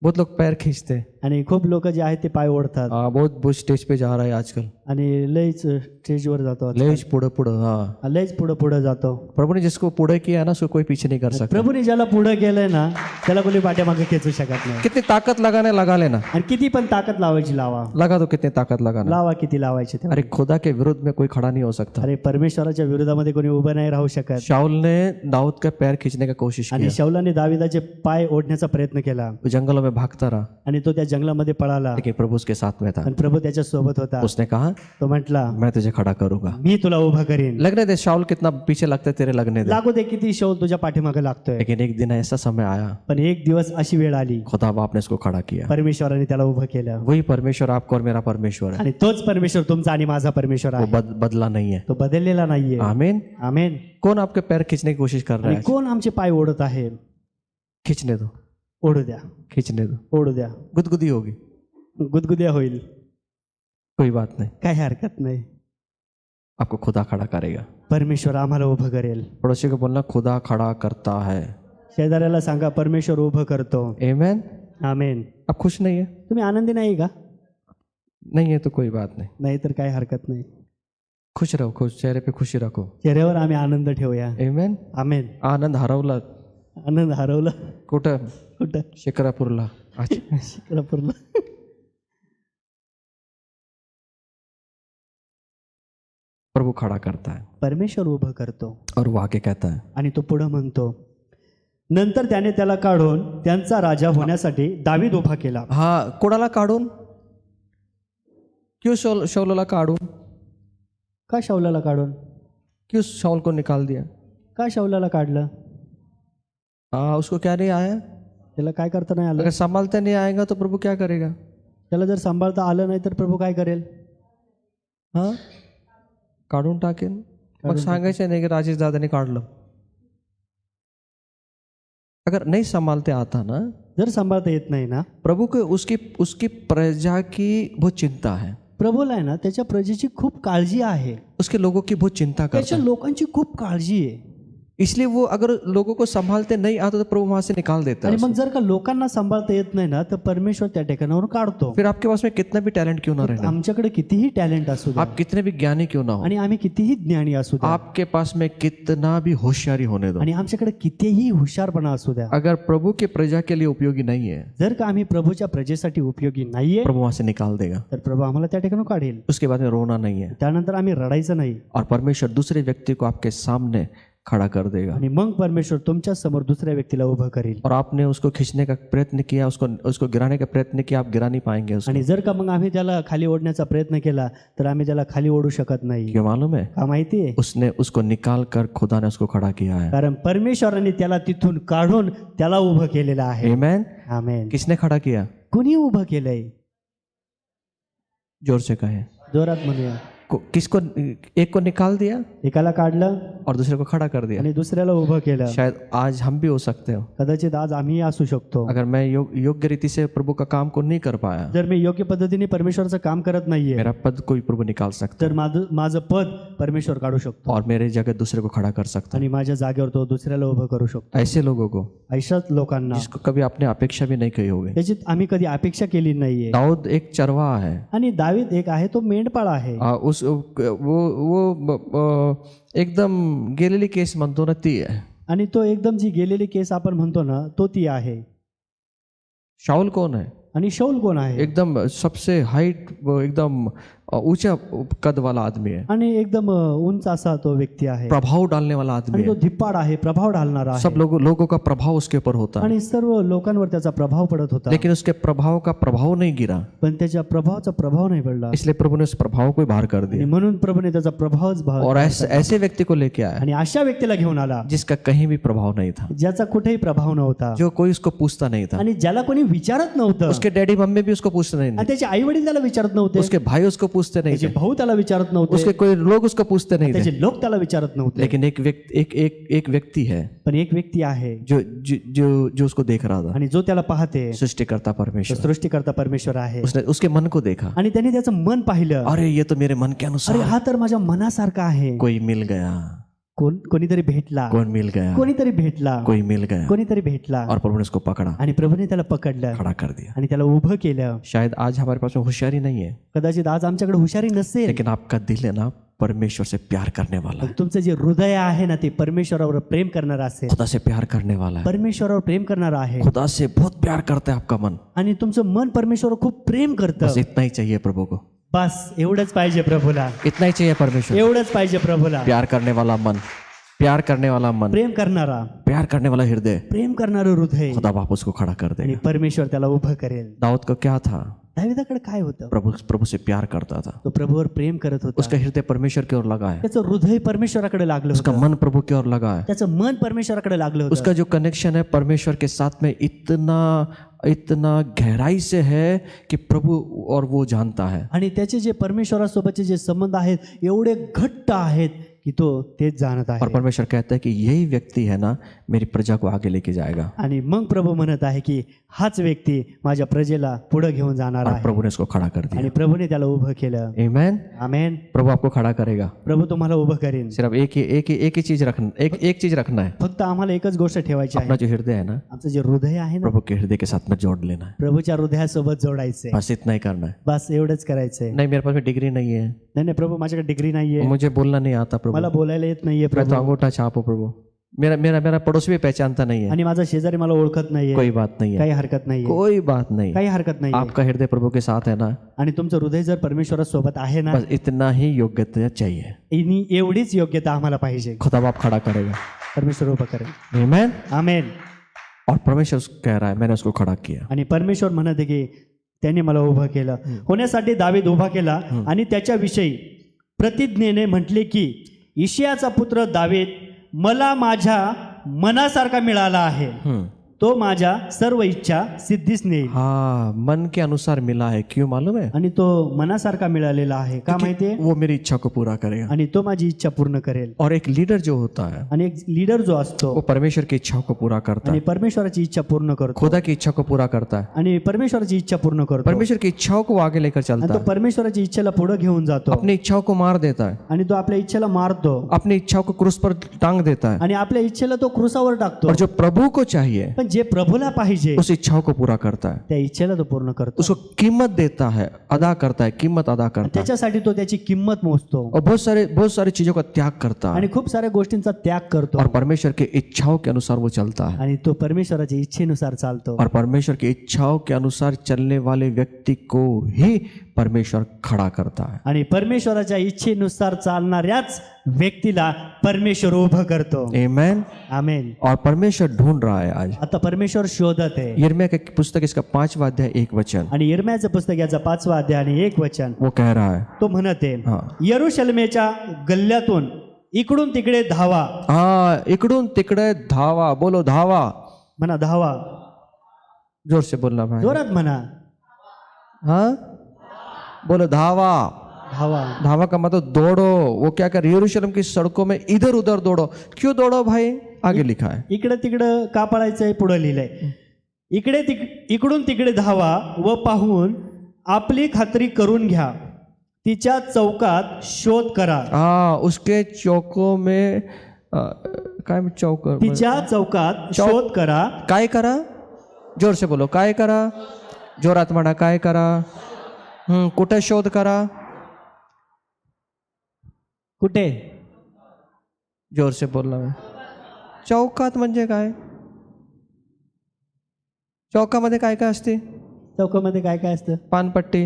बहुत लोग पैर खींचते हैं. आणि खूप लोक जे आहेत ते पाय ओढतात बहुत स्टेज पे जा रहा है आजकल. आणि लयच स्टेजवर जातो. लेज पुढं पुढं. हाँ, लयच पुढे पुढे जातो. प्रभु ने जिसको पुढे किया है ना उसको कोई पीछे नहीं कर सकता. प्रभूने ज्याला पुढे केलंय ना त्याला कोणी पाठीमागे खेचू शकत नाही. कितनी ताकत लगाने लगा लेना. आणि किती पण ताकद लावायची लावा. लगा दो कितनी ताकत लगाना. लावा किती लावायची ते. अरे खुदा के विरुद्ध में कोई खड़ा नहीं हो सकता. अरे परमेश्वराच्या विरोधामध्ये कोणी उभं नाही राहू शकत. शाऊल ने दाऊद का पैर खींचने का कोशिश आणि किया. शौलाने दाविदाचे पाय ओढण्याचा प्रयत्न केला वो जंगलों में भागता रहा, आणि तो त्या जंगलामध्ये पळाला. लेकिन प्रभु उसके साथ में था. आणि प्रभू त्याच्या सोबत होता. उसने कहा तो म्हटला मैं तुझे खड़ा करूंगा. मी तुला उभा करीन. लगने दे शाऊल कितना पीछे लगता है तेरे, लगने दे. लागू दे किती शौल तुझ्या पाठीमागे लागतोय. लेकिन एक दिन ऐसा समय आया, पण एक दिवस अशी वेळ आली खुदा बाप ने उसको खड़ा किया. परमेश्वराने त्याला उभं केलं. वही परमेश्वर आपका और मेरा परमेश्वर है. आणि तोच परमेश्वर तुमचा आणि माझा परमेश्वर वो आहे. बदला नहीं है. तो बदललेला नाहीये. आमीन. आमेन. कौन आपके पैर खींचने की कोशिश कर रहा आणि है? कोण आमचे पाय ओढत आहे? खींचने दो, ओढू द्या, खींचने दो. ओढू द्या. गुदगुदी होगी, गुदगुद्या होईल, कोई बात नहीं. काही हरकत नाही. आपको खुदा खड़ा करेगा. परमेश्वर आम्हाला उभं करेल. पड़ोसी को बोलना खुदा खड़ा करता है. शेजाऱ्याला सांगा परमेश्वर उभं करतो. आमीन. आमेन. आप खुश नहीं है? तुम्ही आनंदी नाही का? नहीं है तो कोई बात नहीं. नाही तर काही हरकत नाही. खुश रहो, खुश चेहरे पे खुशी रखो. चेहऱ्यावर आम्ही आनंद ठेवूया. आमीन. आमेन. आनंद हरवला आनंद हरवला कुठं? कुठं? शिक्रापूरला. अच्छा. शिक्रापूरला. प्रभु खड़ा करता है. परमेश्वर उभं करतो. और वो आगे कहता है, आणि तो पुढं म्हणतो, नंतर त्याने त्याला काढून त्यांचा राजा होण्यासाठी दावीद उभा केला. हाँ, कोणाला काढून? क्यों शाऊलला काढून? का शौलाला काढून? क्यों शाऊल को निकाल दिया? का शौलाला काढलं? हाँ, उसको क्या नहीं आया? त्याला काय करता नाही आलं? अगर संभालते नहीं आएगा तो प्रभु क्या करेगा? त्याला जर सांभाळता आलं नाही तर प्रभू काय करेल? हाँ, काढून टाकेन. मग सांगायचं नाही की राजेश दादाने काढलं. अगर नहीं संभालते आता ना, जर सांभाळता येत नाही ना, प्रभु को उसकी प्रजा की बहुत चिंता है. प्रभूला आहे ना त्याच्या प्रजेची खूप काळजी आहे. उसके लोगों की बहुत चिंता करता त्याच्या है. लोकांची खूप काळजी आहे. इसलिए वो अगर लोगों को संभालते नहीं आता तो प्रभु वहां से निकाल देता है. आणि मग जर का लोकांना सांभाळता येत नाही ना तर परमेश्वर त्या ठिकाणावर काढतो. फिर आपके पास में कितना भी टैलेंट क्यों ना रहे, आमच्याकडे कितीही टॅलेंट असू दे आप कितने भी ज्ञानी क्यों ना हो, आणि आम्ही कितीही ज्ञानी असू दे आपके पास में कितना भी होशियारी होने दो, आणि आमच्याकडे कितीही हुशारपणा असू द्या, अगर प्रभु के प्रजा के लिए उपयोगी नहीं है, जर का आम्ही प्रभूच्या प्रजेसाठी उपयोगी नाहीये प्रभु वहां से निकाल देगा. तर प्रभू आम्हाला त्या ठिकाणी काढेल. उसके बाद में रोना नहीं है, त्यानंतर आम्ही रडायचं नाही. और परमेश्वर दूसरे व्यक्ति को आपके सामने खड़ा कर देगा. आणि मग परमेश्वर तुमच्या समोर दुसऱ्या व्यक्तीला उभं करेल. और आपने उसको खींचने का प्रयत्न किया, उसको गिराने का प्रयत्न किया, आप गिरा नहीं पाएंगे उसको. आणि जर का मग आम्ही त्याला खाली ओढण्याचा प्रयत्न केला तर आम्ही त्याला खाली ओढू शकत नाही. क्यों मालूम है? का माहितीये? उसने उसको निकाल कर खुदा ने उसको खड़ा किया है. कारण परमेश्वराने त्याला तिथून काढून त्याला उभं केलेलं आहे. आमेन. आमेन. किसने खड़ा किया? कोणी उभं केलंय? जोर से कहे. जोरात म्हणूया. किसको? एक को निकाल दिया एकाला काढलं और दूसरे को खड़ा कर दिया. आणि दुसऱ्याला उभं केलं. शायद आज हम भी हो सकते हो. कदाचित आज आम्ही असू शकतो. अगर मैं योग्य रीति से प्रभु का काम को नहीं कर पाया, जर मी योग्य पद्धतीने परमेश्वरचं काम करत नाहीये मेरा पद कोई प्रभु निकाल सकता तर माझं पद परमेश्वर काढू शकतो और मेरे जगह दूसरे को खड़ा कर सकता. आणि माझ्या जागेवर तो दुसऱ्याला उभं करू शकतो. ऐसे लोगों को अशाच लोकांना जिसको कभी आपने अपेक्षा भी नहीं की होगी. त्याची आम्ही कधी अपेक्षा केली नाहीये. दाऊद एक चरवाहा है. आणि दावीद एक आहे तो मेंढपाळ आहे. वो एकदम गेलेली केस म्हणतो ना ती आहे. आणि तो एकदम जी गेलेली केस आपण म्हणतो ना तो ती आहे. शाऊल कौन है? आणि शौल कोण आहे? एकदम सबसे हाइट, एकदम ऊंचा कद वाला आदमी है. आणि एकदम उंच असा तो व्यक्ती आहे. प्रभाव डालने वाला आदमी आणि तो है. धिप्पाड आहे, प्रभाव ढालणारा आहे. सब लोगों का प्रभाव उसके ऊपर होता है. आणि सर्व लोकांवर त्याचा प्रभाव पडत होता. लेकिन उसके प्रभाव का प्रभाव नहीं गिरा, पण त्याच्या प्रभावाचा प्रभाव नाही पडला. इसलिए प्रभु ने उस प्रभाव को बाहर कर आणि दिया म्हणून प्रभूने त्याचा प्रभावच और ऐसे व्यक्ति को लेके आया आणि अशा व्यक्तीला घेऊन आला जिसका कहीं भी प्रभाव नहीं था, ज्याचा कुठेही प्रभाव नव्हता जो कोई उसको पूछता नहीं था, आणि ज्याला कोणी विचारत नव्हतं. उसके उसके डैडी मम्मी भी उसको पूछते नहीं, आणि त्याचे आई वडील त्याला विचारत नव्हते, उसके भाई उसको पूछते नहीं त्याचे थे, भाऊ त्याला विचारत नव्हते, उसके कोई लोग उसको पूछते नहीं थे। त्याचे लोक त्याला विचारत नव्हते. लेकिन एक व्यक्ति है पण एक व्यक्ती आहे जो जो जो जो उसको देख रहा था, आणि जो त्याला पाहते, सृष्टिकर्ता तो परमेश्वर। सृष्टिकर्ता परमेश्वर आहे. उसने उसके मन को देखा, आणि त्याने त्याचं मन पाहिलं, अरे ये तो मेरे मन के अरे अनुसार हा तर माझ्या मनासारखा आहे. कोई मिल गया, कोणीतरी भेटला, कौन मिल गया, कोणीतरी भेटला, कोई मिल गया, कोणीतरी भेटला. और प्रभु ने उसको पकड़ा, आणि प्रभूने त्याला पकडलं खड़ा कर दिया। आणि त्याला उभं केलं. शायद आज हमारे पास में होशियारी नहीं है, कदाचित आज आमच्याकडे हुशारी नसेल, लेकिन आपका दिल है ना परमेश्वर से प्यार करने वाला पण है, तुमचं जे हृदय आहे ना ते परमेश्वरावर प्रेम करणार असेल, खुदा से प्यार करने वाला है, परमेश्वरावर प्रेम करणार आहे, खुदा से बहुत प्यार करता है आपका मन। आणि तुमचं मन परमेश्वरावर खूप प्रेम करतं. बस इतना ही चाहिए प्रभु को, बस एवढंच पाहिजे प्रभूला, इतना ही चाहिए परमेश्वर। एवढंच पाहिजे प्रभूला. प्यार करने वाला मन, प्यार करने वाला मन, प्रेम करणारा, प्यार करने वाला हृदय, प्रेम करणारं हृदय, खुदा बाप उसको खड़ा कर आणि देगा। परमेश्वर त्याला उभं करेल. दाऊद को क्या था, दाविदाकडे काय होतं, प्रभु प्रभु से प्यार करता था, तो प्रभूवर प्रेम करत होता. उसका हृदय परमेश्वर की ओर लगा है, त्याचं हृदय परमेश्वराकडे लागलं उसका होतं, मन प्रभु की ओर लगा है, त्याचं मन परमेश्वराकडे लागलं होतं. उसका जो कनेक्शन है परमेश्वर के साथ में इतना इतना गहराई से है कि प्रभु और वो जानता है। आणि त्याचे जे परमेश्वरासोबतचे जे संबंध आहेत एवढे घट्ट आहेत की तो तेच जाणत और आहे. परमेश्वर कहता है कि यही व्यक्ति है ना मेरी प्रजा को आगे लेके जाएगा, आणि मग प्रभू म्हणत आहे की हाच व्यक्ती माझ्या प्रजेला पुढे घेऊन जाणार और आहे. प्रभु ने उसको खड़ा कर दिया। आणि प्रभूने त्याला उभं केलं. आमेन। आमेन. प्रभु आपको खड़ा करेगा। प्रभू तुम्हाला उभं करेन. सिर्फ एक ही चीज रखना, एक चीज रखना है, फक्त आम्हाला एकच गोष्ट ठेवायची अपना आहे, जो हृदय है ना आमचं जे हृदय आहे ना प्रभु के हृदय के साथ में जोड़ लेना है, प्रभूच्या हृदयासोबत जोडायचंय. बस इतना ही करना है। बस एवढंच करायचंय. नहीं मेरे पास में डिग्री नहीं है, नाही नाही प्रभू माझ्याकडे डिग्री नाहीये, मुझे बोलना नहीं आता प्रभु, मला बोलायला येत नाहीये मैं तो प्रभू, अंगूठा छाप हूं प्रभु, मेरा मेरा मेरा पड़ोसी भी पहचानता नहीं है, आणि माझा शेजारी मला ओळखत नाहीये. कोई बात नहीं है, काही हरकत नाहीये, कोई बात नहीं, काही हरकत नाहीये. आपका हृदय प्रभु के साथ है ना, आणि तुमचं हृदय जर परमेश्वरासोबत आहे ना, बस इतना ही योग्यता चाहिए, एवढीच योग्यता आम्हाला पाहिजे. खुदा बाप खड़ा करेगा। परमेश्वर उभं करेल. आमेन। आमेन. और परमेश्वर कह रहा है मैंने उसको खड़ा किया। आणि परमेश्वर म्हणत आहे की त्यांनी मला उभं केलं. होण्यासाठी दावीद उभा केला आणि त्याच्याविषयी प्रतिज्ञेने म्हटले की इशियाचा पुत्र दावीद मला माझ्या मनासारखा मिळाला आहे, तो माझ्या सर्व इच्छा सिद्धीस नेईल. हाँ, मन के अनुसार मिला है, क्यों मालूम है? आणि तो मनासारखा मिळालेला आहे का माहितीये? वो मेरी इच्छा को पूरा करेगा। आणि तो माझी इच्छा पूर्ण करेल. और एक लीडर जो होता है आणि एक लीडर जो असतो वो परमेश्वर की इच्छाओं को पूरा करता आणि है, परमेश्वराची इच्छा पूर्ण करतो खुदा की इच्छा को पूरा करता है, आणि परमेश्वराची इच्छा पूर्ण करतो परमेश्वर की इच्छाओं को आगे लेकर आणि चलता तो है, परमेश्वराची इच्छेला पुढे घेऊन जातो अपनी इच्छाओं को मार देता है, आणि तो आपल्या इच्छेला मारतो अपनी इच्छाओं को क्रूस पर टांग देता है, आणि आपल्या इच्छेला तो क्रूसावर टाकतो. और जो प्रभु को चाहिए पण जे प्रभूला पाहिजे उस इच्छाओं को पूरा करता है, त्या इच्छेला तो पूर्ण करतो. उसको कीमत देता है, अदा करता है, कीमत अदा करता है, त्याच्यासाठी तो त्याची किंमत मोजतो और बहुत सारी चीजों का त्याग करता है, आणि खूप साऱ्या गोष्टींचा त्याग करतो और परमेश्वर की इच्छाओं के अनुसार वो चलता है, आणि तो परमेश्वराच्या इच्छेनुसार चालतो. और परमेश्वर की इच्छाओं के अनुसार चलने वाले व्यक्ति को ही परमेश्वर खड़ा करता है। आणि परमेश्वराच्या इच्छेनुसार चालणाऱ्याच व्यक्तीला परमेश्वर उभं करतो. आमेन। आमेन. और परमेश्वर ढूंढ रहा है आज। आता परमेश्वर शोधत आहे. यिर्मयाह की पुस्तक इसका 5वां अध्याय 1 वचन, आणि यिर्मयाचं पुस्तक याचा 5वा अध्याय आणि 1 वचन वो कह रहा है, तो म्हणत आहे हाँ यरूशलेमेच्या गल्ल्यातून इकडून तिकडे धावा. हाँ, इकडून तिकडे धावा, बोलो धावा, म्हणा धावा, जोर से बोलना भाई, जोरात म्हणा हाँ बोलो धावा। धावा. धावा का मतलब दौड़ो। वो क्या कर, यरूशलेम की सड़कों में इधर उधर दौड़ो। क्यों दौड़ो भाई? आगे लिखा है, इकडे तिकडं का पळायचंय? पुढे लिहिलंय इकडून तिकडे धावा व पाहून आपली खात्री करून घ्या, तिच्या चौकात शोध करा. हाँ, उसके चौकों में काय चौक, तिच्या चौकात शोध करा. काय करा? जोर से बोलो, काय करा? जोरात म्हणा, काय करा? कुठे शोध करा? कुठे? जोर से बोलना. चौकात म्हणजे काय? चौकामध्ये काय काय असते? चौकामध्ये काय काय असतं? पानपट्टी.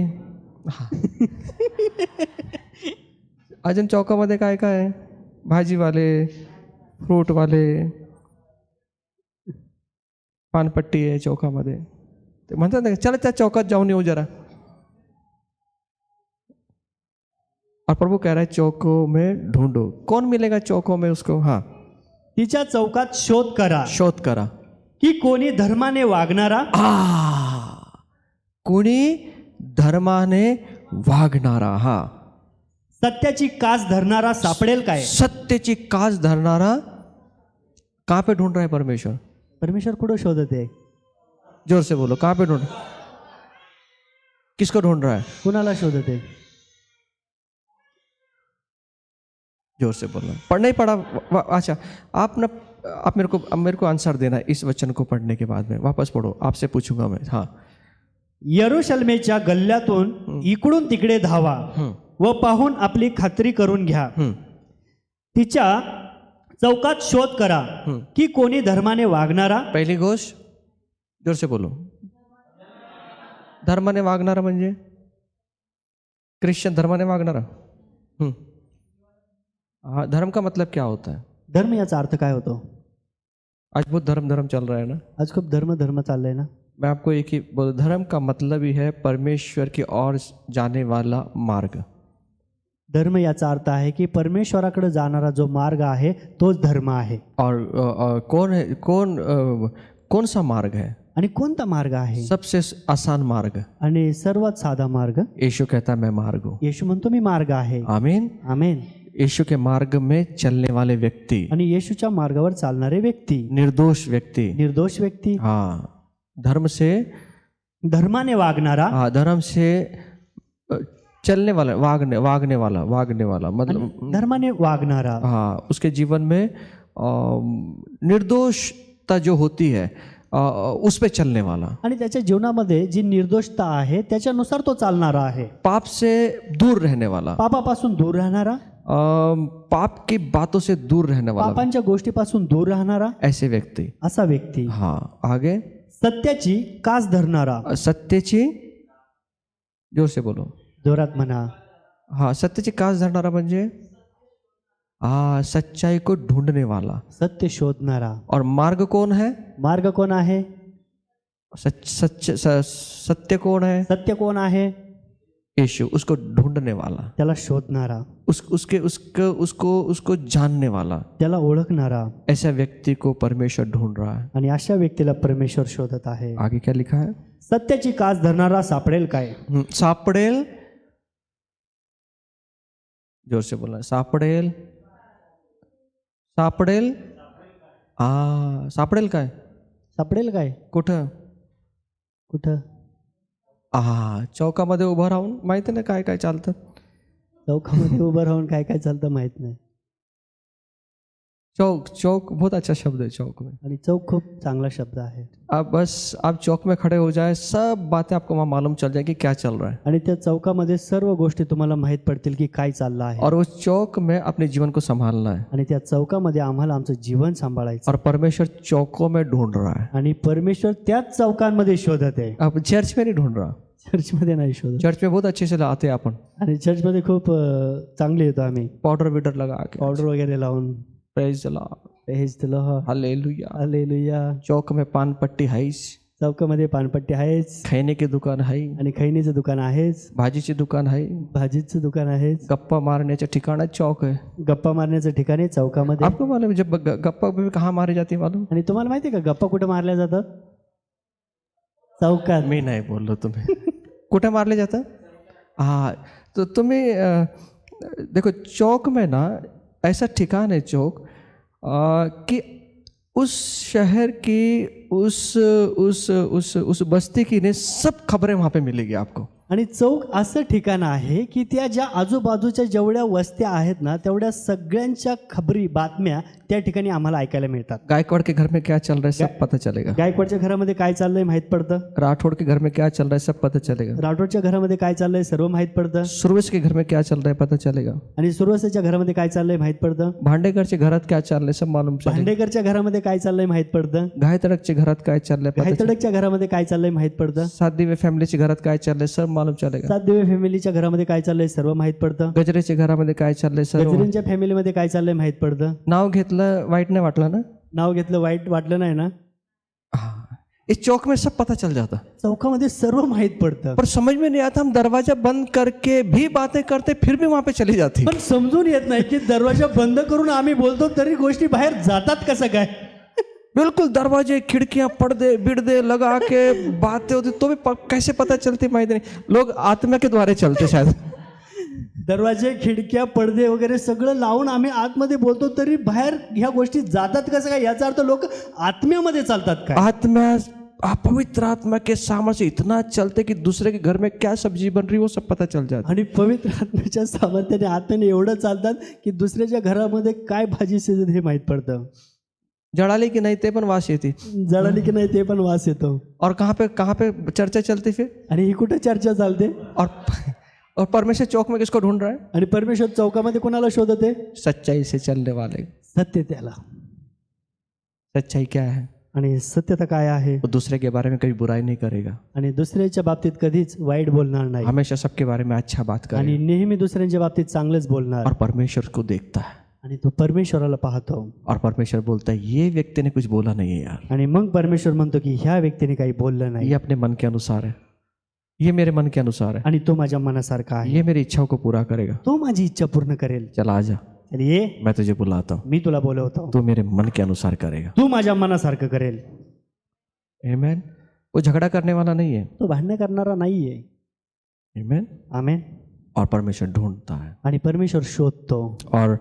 अजून चौकामध्ये काय काय आहे? भाजीवाले, फ्रूटवाले, पानपट्टी आहे चौकामध्ये. ते म्हणतात ना, चला त्या चौकात जाऊन येऊ जरा. और प्रभु कह रहा है चौकों में ढूंढो. कौन मिलेगा चौकों में उसको? हाँ, तिच्या चौकात शोध करा शोध करा की कोणी धर्माने वागणारा कुणी धर्माने वागणारा. हा, सत्याची कास धरणारा सापडेल काय. सत्याची कास धरणारा. कहाँ पे ढूंढ रहा है परमेश्वर? परमेश्वर कुठं शोधत आहे. जोर से बोलो, कहाँ पे ढूंढ, किसको ढूंढ रहा है? कुणाला शोधत आहे. जोर से बोलना. पढ़ नहीं पढ़ा? अच्छा, आप मेरे को आंसर देना इस वचन को पढ़ने के बाद में. वापस पढ़ो, आपसे पूछूंगा मैं. हाँ. यरूशलेमेच्या गल्ल्यातून इकडून तिकडे धावा व पाहून आपली खात्री करून घ्या. तिच्या चौकात शोध करा की कोणी धर्माने वागणारा. पहिली गोष्ट, जोर से बोलो. धर्माने वागणारा म्हणजे ख्रिश्चन धर्माने वागणारा. हाँ, धर्म का मतलब क्या होता है? धर्म याचा अर्थ काय होतो. आज बहुत धर्म चल रहा है ना. आज खूप धर्म चाललंय ना. मैं आपको एक ही बोल, धर्म का मतलब ही है परमेश्वर की ओर जाने वाला मार्ग. धर्म याचा अर्थ आहे की परमेश्वराकडे जाणारा जो मार्ग आहे तोच धर्म आहे. और कौन सा मार्ग है? आणि कोणता मार्ग आहे? सबसे आसान मार्ग. आणि सर्वात साधा मार्ग. यीशु कहता है मैं मार्ग हूँ. येशू म्हणतो मी मार्ग आहे. आमीन. आमेन. यीशु के मार्ग में चलने वाले व्यक्ति, आणि येशूच्या मार्गावर चालणारे व्यक्ती, निर्दोष व्यक्ति, निर्दोष व्यक्ती, हाँ, धर्म से, धर्माने वागणारा, हाँ, धर्म से चलने वाला, वागने वाला मतलब धर्माने वागणारा, हाँ, उसके जीवन में निर्दोषता जो होती है उस पे चलने वाला. आणि त्याच्या जीवनामध्ये जी निर्दोषता आहे त्याच्यानुसार तो चालणारा आहे. पाप से दूर रहने वाला, पापापासून दूर राहणारा, पाप की बातों से दूर रहने वाला, पापांच्या गोष्टीपासून दूर राहणारा, ऐसे व्यक्ति, असा व्यक्ती. हाँ. आगे, सत्याची कास धरणारा. सत्याची, जोर से बोलो, जोरात म्हणा. हाँ, सत्याची कास धरणारा म्हणजे सच्चाई को ढूंढने वाला, सत्य शोधणारा. और मार्ग कौन है? मार्ग कोण आहे? सत्य कौन है? सत्य कोण आहे? यीशु. उसको ढूंढने वाला, त्याला शोधणारा, उसको जानने वाला, त्याला ओळखणारा. ऐसा व्यक्ति को परमेश्वर ढूंढ रहा है. आणि अशा व्यक्तीला परमेश्वर शोधत आहे. आगे क्या लिखा है? सत्याची कास धरणारा सापडेल काय. सापडेल. जोर से बोलना. सापडेल. सापडेल. सापडेल काय? सापडेल काय? कुठं? कुठं? चौकामध्ये उभं राहून माहिती ना काय काय चालतं. चौकामध्ये उभं राहून काय काय चालतं माहित नाही. चौक बहुत अच्छा शब्द है चौक में. आणि चौक खूप चांगला शब्द आहे. आप चौक में खड़े हो जाए, सब बातें आपको वहाँ मालूम चल जाए कि क्या चल रहा है. आणि त्या चौकामध्ये सर्व गोष्टी तुम्हाला माहीत पडतील की काय चाललं आहे. और उस चौक में अपने जीवन को संभालना है. आणि त्या चौकामध्ये आम्हाला आमचं जीवन सांभाळायचं. और परमेश्वर चौकों में ढूंढ रहा है. आणि परमेश्वर त्याच चौकांमध्ये शोधत आहे. अब चर्च में नहीं ढूंढ रहा. चर्चमध्ये नाही शोधत. चर्च में बहुत अच्छे से आते हैं अपन. आणि चर्चमध्ये खूप चांगले येतो आम्ही. पाउडर विडर लगा के, पावडर वगैरे लावून. Praise the lord. Praise the lord. Hallelujah. Hallelujah. चौक में पान पट्टी है, चौकामध्ये पानपट्टी आहेच. खैने की दुकान है, आणि खैनीचं दुकान आहेच. भाजीची दुकान है, भाजीचं दुकान आहेच. गप्पा मारण्याचे ठिकाण चौक है. गप्पा मारण्याचं ठिकाण आहे चौकामध्ये. आपको मालूम है जब गप्पा भी कहाँ मारी जाती है मालूम? आणि तुम्हाला माहिती आहे का गप्पा कुठे मारल्या जातात? चौकात. मी नाही बोललो, तुम्ही कुठे मारले जातात? हाँ, तो तुम्हें देखो चौक में ना ऐसा ठिकान है चौक कि उस शहर की उस बस्ती की ने सब खबरें वहाँ पे मिलेगी आपको. आणि चौक असं ठिकाण आहे की त्या ज्या आजूबाजूच्या जेवढ्या वस्त्या आहेत ना तेवढ्या सगळ्यांच्या खबरी बातम्या त्या ठिकाणी आम्हाला ऐकायला मिळतात. गायकवाड़ के घर में क्या चल रहा है सब पता चलेगा. गायकवाडच्या घरामध्ये काय चाललंय माहित पडतं. राठौड़ के घर में क्या चल रहा है सब पता चलेगा. राठोडच्या घरामध्ये काय चाललंय सर्व माहित पडतं. सुरवस के घर में क्या चल रहा है पता चलेगा. आणि सुरवसेच्या घरामध्ये काय चाललंय माहित पडतं. भांडेकरच्या घरात क्या चल रहा है सब मालूम चलेगा. भांडेकरच्या घरामध्ये काय चाललंय माहित पडतं. गायतडकच्या घरात काय चाललंय पता चलेगा. गायतडकच्या घरामध्ये काय चाललंय माहित पडतं. सातदिवे फॅमिलीच्या घरात काय चाललंय सब मालूम चलेगा. सातदिवे फॅमिलीच्या घरामध्ये काय चाललंय सर्व माहित पडतं. गजरेच्या घरामध्ये काय चाललंय सर्व. गजरींच्या फॅमिलीमध्ये काय चाललंय माहित पडतं. नाव घेतलं वाईट नाही वाटलं ना. नाव घेतलं वाईट वाटलं नाही ना. इस चौक में सब पता चल जाता. चौकामध्ये सर्व माहित पडतं. पर समझ में नहीं आता, हम दरवाजा बंद करके भी बातें करते फिर भी वहां पे चली जाती. पण समजून येत नाही की दरवाजा बंद करून आम्ही बोलतो तरी गोष्टी बाहेर जातात कसं काय. बिल्कुल दरवाजे खिड़कियां पर्दे बिड़दे लगा के बातें होती तो भी कैसे पता चलती माहिती नाही. लोग आत्मा के द्वारे चलते शायद. दरवाजे खिडक्या पडदे वगैरे सगळं लावून आम्ही आतमध्ये बोलतो तरी बाहेर ह्या गोष्टी जातात कसं काय, याचा अर्थ लोक आत्म्यामध्ये चालतात काय. आत्मा पवित्र आत्मा के सामर्थ्य से इतना चलते कि दूसरे के घर में क्या सब्जी बन रही है वो सब पता चल जाता. आणि पवित्र आत्म्याच्या सामर्थ्याने आत्म्याने एवढं चालतात की दुसऱ्याच्या घरामध्ये काय भाजी शिजत हे माहीत पडतं. जड़ाली की नहीं ते पण वास येते. जळाली की नाही ते पण वास येतो. और कहाँ पे चर्चा चलती फिर. आणि ही कुठे चर्चा चालते. और परमेश्वर चौक में किसको ढूंढ रहा है. आणि परमेश्वर चौकामध्ये कोणाला शोधते. सच्चाई से चलने वाले. सत्य त्याला. सच्चाई क्या है. आणि सत्यता काय आहे. वो दूसरे के बारे में कभी बुराई नहीं करेगा. आणि दुसऱ्याच्या बाबतीत कधीच वाईट बोलणार नाही. हमेशा सबके बारे में अच्छा बात करेगा. आणि नेहमी दुसऱ्यांच्या बाबतीत चांगलंच बोलणार. और परमेश्वर को देखता है. आणि तो परमेश्वराला पाहतो. और परमेश्वर बोलता है ये व्यक्ति ने कुछ बोला नहीं है यार. आणि मग परमेश्वर म्हणतो की ह्या व्यक्तीने काही बोललं नाही. ये अपने मन के अनुसार है. ये मेरे मन के अनुसार है. आणि तो माझ्या मनासारखा आहे. ये मेरी इच्छाओं को पूरा करेगा. तो माझी इच्छा पूर्ण करेल. चल आजा. चल ये, मैं तुझे बुलाता हूँ. मी तुला बोलवतो. तू मेरे मन के अनुसार करेगा. तू माझ्या मनासारखं करेल. आमेन. वो झगड़ा करने वाला नहीं है. तो भांडण करणारा नाहीये. आमेन. आमेन. और परमेश्वर ढूंढता है. आणि परमेश्वर शोधतो. और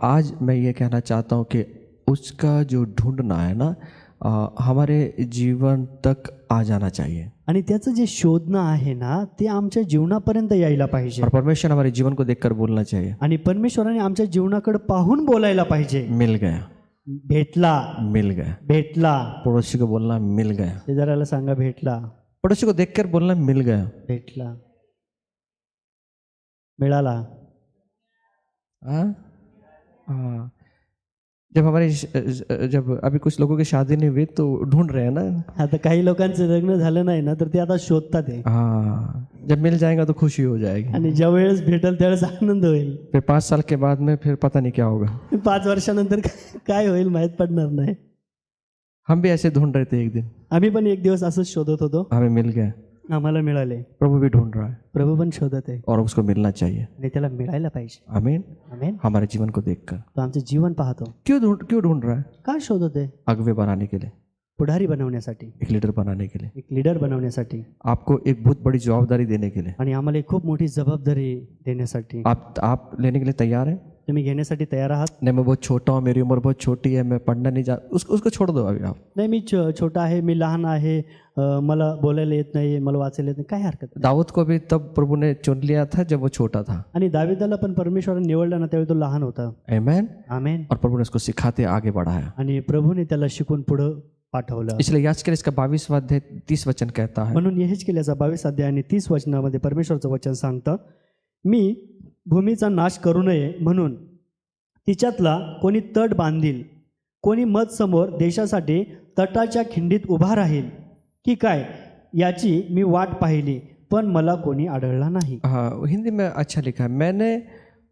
आज मैं ये कहना चाहता हूँ कि उसका जो ढूंढना है ना हमारे जीवन तक आ जाना चाहिए. आणि त्याचं जे शोधणं आहे ना ते आमच्या जीवनापर्यंत यायला पाहिजे. और परमेश्वर हमारे जीवन को देखकर बोलना चाहिए. आणि परमेश्वराने आमच्या जीवनाकडे पाहून बोलायला पाहिजे. मिल गया. भेटला. मिल गया. भेटला. पड़ोसी को बोलना मिल गया. शेजाऱ्याला सांगा भेटला. पड़ोसी को देखकर बोलना मिल गया. भेटला. मिळाला. हाँ हाँ. जब अभी कुछ लोगों की शादी नहीं हुई तो ढूंढ रहे हैं ना. आता काही लोकांचं लग्न झालं नाही ना तर ते आता शोधतात आहे. हाँ. जब मिल जाएगा तो खुशी हो जाएगी. आणि ज्या वेळेस भेटेल त्यावेळेस आनंद होईल. फिर 5 साल के बाद में फिर पता नहीं क्या होगा. 5 वर्षानंतर काय होईल माहीत पडणार नाही. हम भी ऐसे ढूंढ रहे थे एक दिन. आम्ही पण एक दिवस असंच शोधत होतो. हमें मिल गया. आम्हाला मिळाले. प्रभु भी ढूंढ रहा है. प्रभू पण शोधत आहे. और उसको मिलना चाहिए. आणि त्याला मिळायला पाहिजे. आमीन. आमेन. हमारे जीवन को देखकर. तो आमचं जीवन पाहतो. क्यों ढूंढ रहा है. का शोधत आहे. अगुवे बनाने के लिए. पुढारी बनवण्यासाठी. एक लीडर बनाने के लिए. एक लीडर बनवण्यासाठी. आपको एक बहुत बड़ी जवाबदारी देने के लिए. आणि आम्हाला एक खूप मोठी जबाबदारी देण्यासाठी. आप लेने के लिए तैयार हैं. तुम्ही घेण्यासाठी तयार आहात. नहीं मैं बहुत छोटा हूँ, मेरी उम्र बहुत छोटी है, मैं पढ़ना नहीं जा. उसको छोड़ दो अभी आप. नाही मी छोटा आहे, मी लहान आहे, मला बोलायला येत नाही, मला वाचायला येत नाही, काय हरकत नाही. दाऊद को भी तब प्रभु ने चुन लिया था जब वो छोटा था. आणि दाविदाला पण परमेश्वराने निवडला ना त्यावेळी तो लहान होता. आमेन. आमेन. और प्रभु ने उसको सिखाते आगे बढ़ाया. आणि प्रभूने त्याला शिकून पुढे पाठवलं. इसलिए याजकेल इसका 22वां अध्याय 30 वचन कहता है. म्हणून यहेजकेलाचा 22 अध्याय आणि 30 वचनामध्ये परमेश्वरचं वचन सांगतं, मी भूमीचा नाश करू नये म्हणून तिच्यातला कोणी तट बांधील, कोणी मध समोर देशासाठी तटाच्या खिंडीत उभा राहील की काय, याची मी वाट पाहिली पण मला कोणी आढळला नाही. हाँ, हिंदी में अच्छा लिखा है, मैंने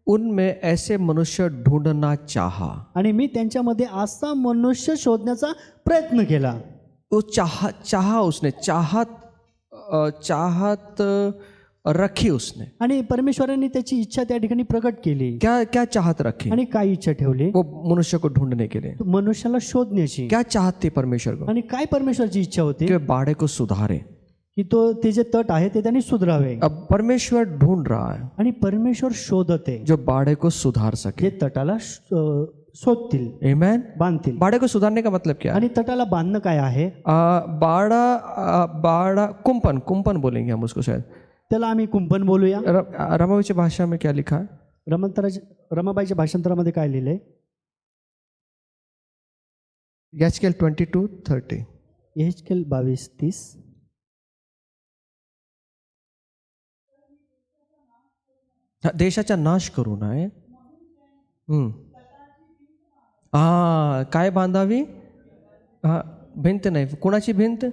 उनमें ऐसे मनुष्य ढूंढना चाहा. आणि मी त्यांच्यामध्ये असा मनुष्य शोधण्याचा प्रयत्न केला. वो चाहा उसने चाहत रखी उसने. आणि परमेश्वराने त्याची इच्छा त्या ठिकाणी प्रकट केली. क्या चाहत रखी. आणि काय इच्छा ठेवली. वो मनुष्य को ढूंढने के लिए. मनुष्याला शोधण्याची. क्या चाहत थी परमेश्वर को. आणि काय परमेश्वरची इच्छा होती. कि बाड़े को सुधारे. की ते जे तट आहे ते त्यांनी सुधारावे. अब परमेश्वर ढूंढ रहा है. आणि परमेश्वर शोधते जो बाड़े को सुधार सके. जे तटाला शोधतील. आमेन. बांधतील. बाड़े को सुधारने का मतलब क्या है. आणि तटाला बांधणं काय आहे. बाड़ा कुंपन बोलेंगे हम उसको शायद. त्याला आम्ही कुंपण बोलूया. रमाबाईच्या भाषा में क्या लिखा है. रमाबाईच्या भाषांतरामध्ये काय लिहिलंय. याजकेल 22:30. यहेजकेल 22:30. देशाचा नाश करू नये. काय बांधावी. भिंत नाही. कोणाची भिंत.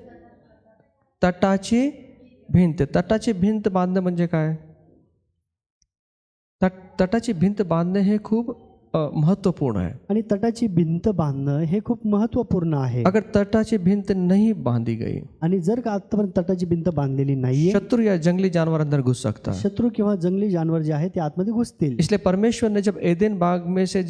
तटाची भिंत. तटाची भिंत बांधणं म्हणजे काय. तटाची भिंत बांधणे हे खूप महत्वपूर्ण आहे. आणि तटाची भिंत बांधणं हे खूप महत्वपूर्ण आहे. अगर तटाची भिंत नहीं बांधी गई. आणि जर का आतापर्यंत तटाची भिंत बांधलेली नाहीये. शत्रु या जंगली जानवर अंदर घुस सकता है. शत्रु किंवा जंगली जानवर जे आहे ते आतमध्ये घुसतील. इसलिए परमेश्वर ने जब एदेन बाग में से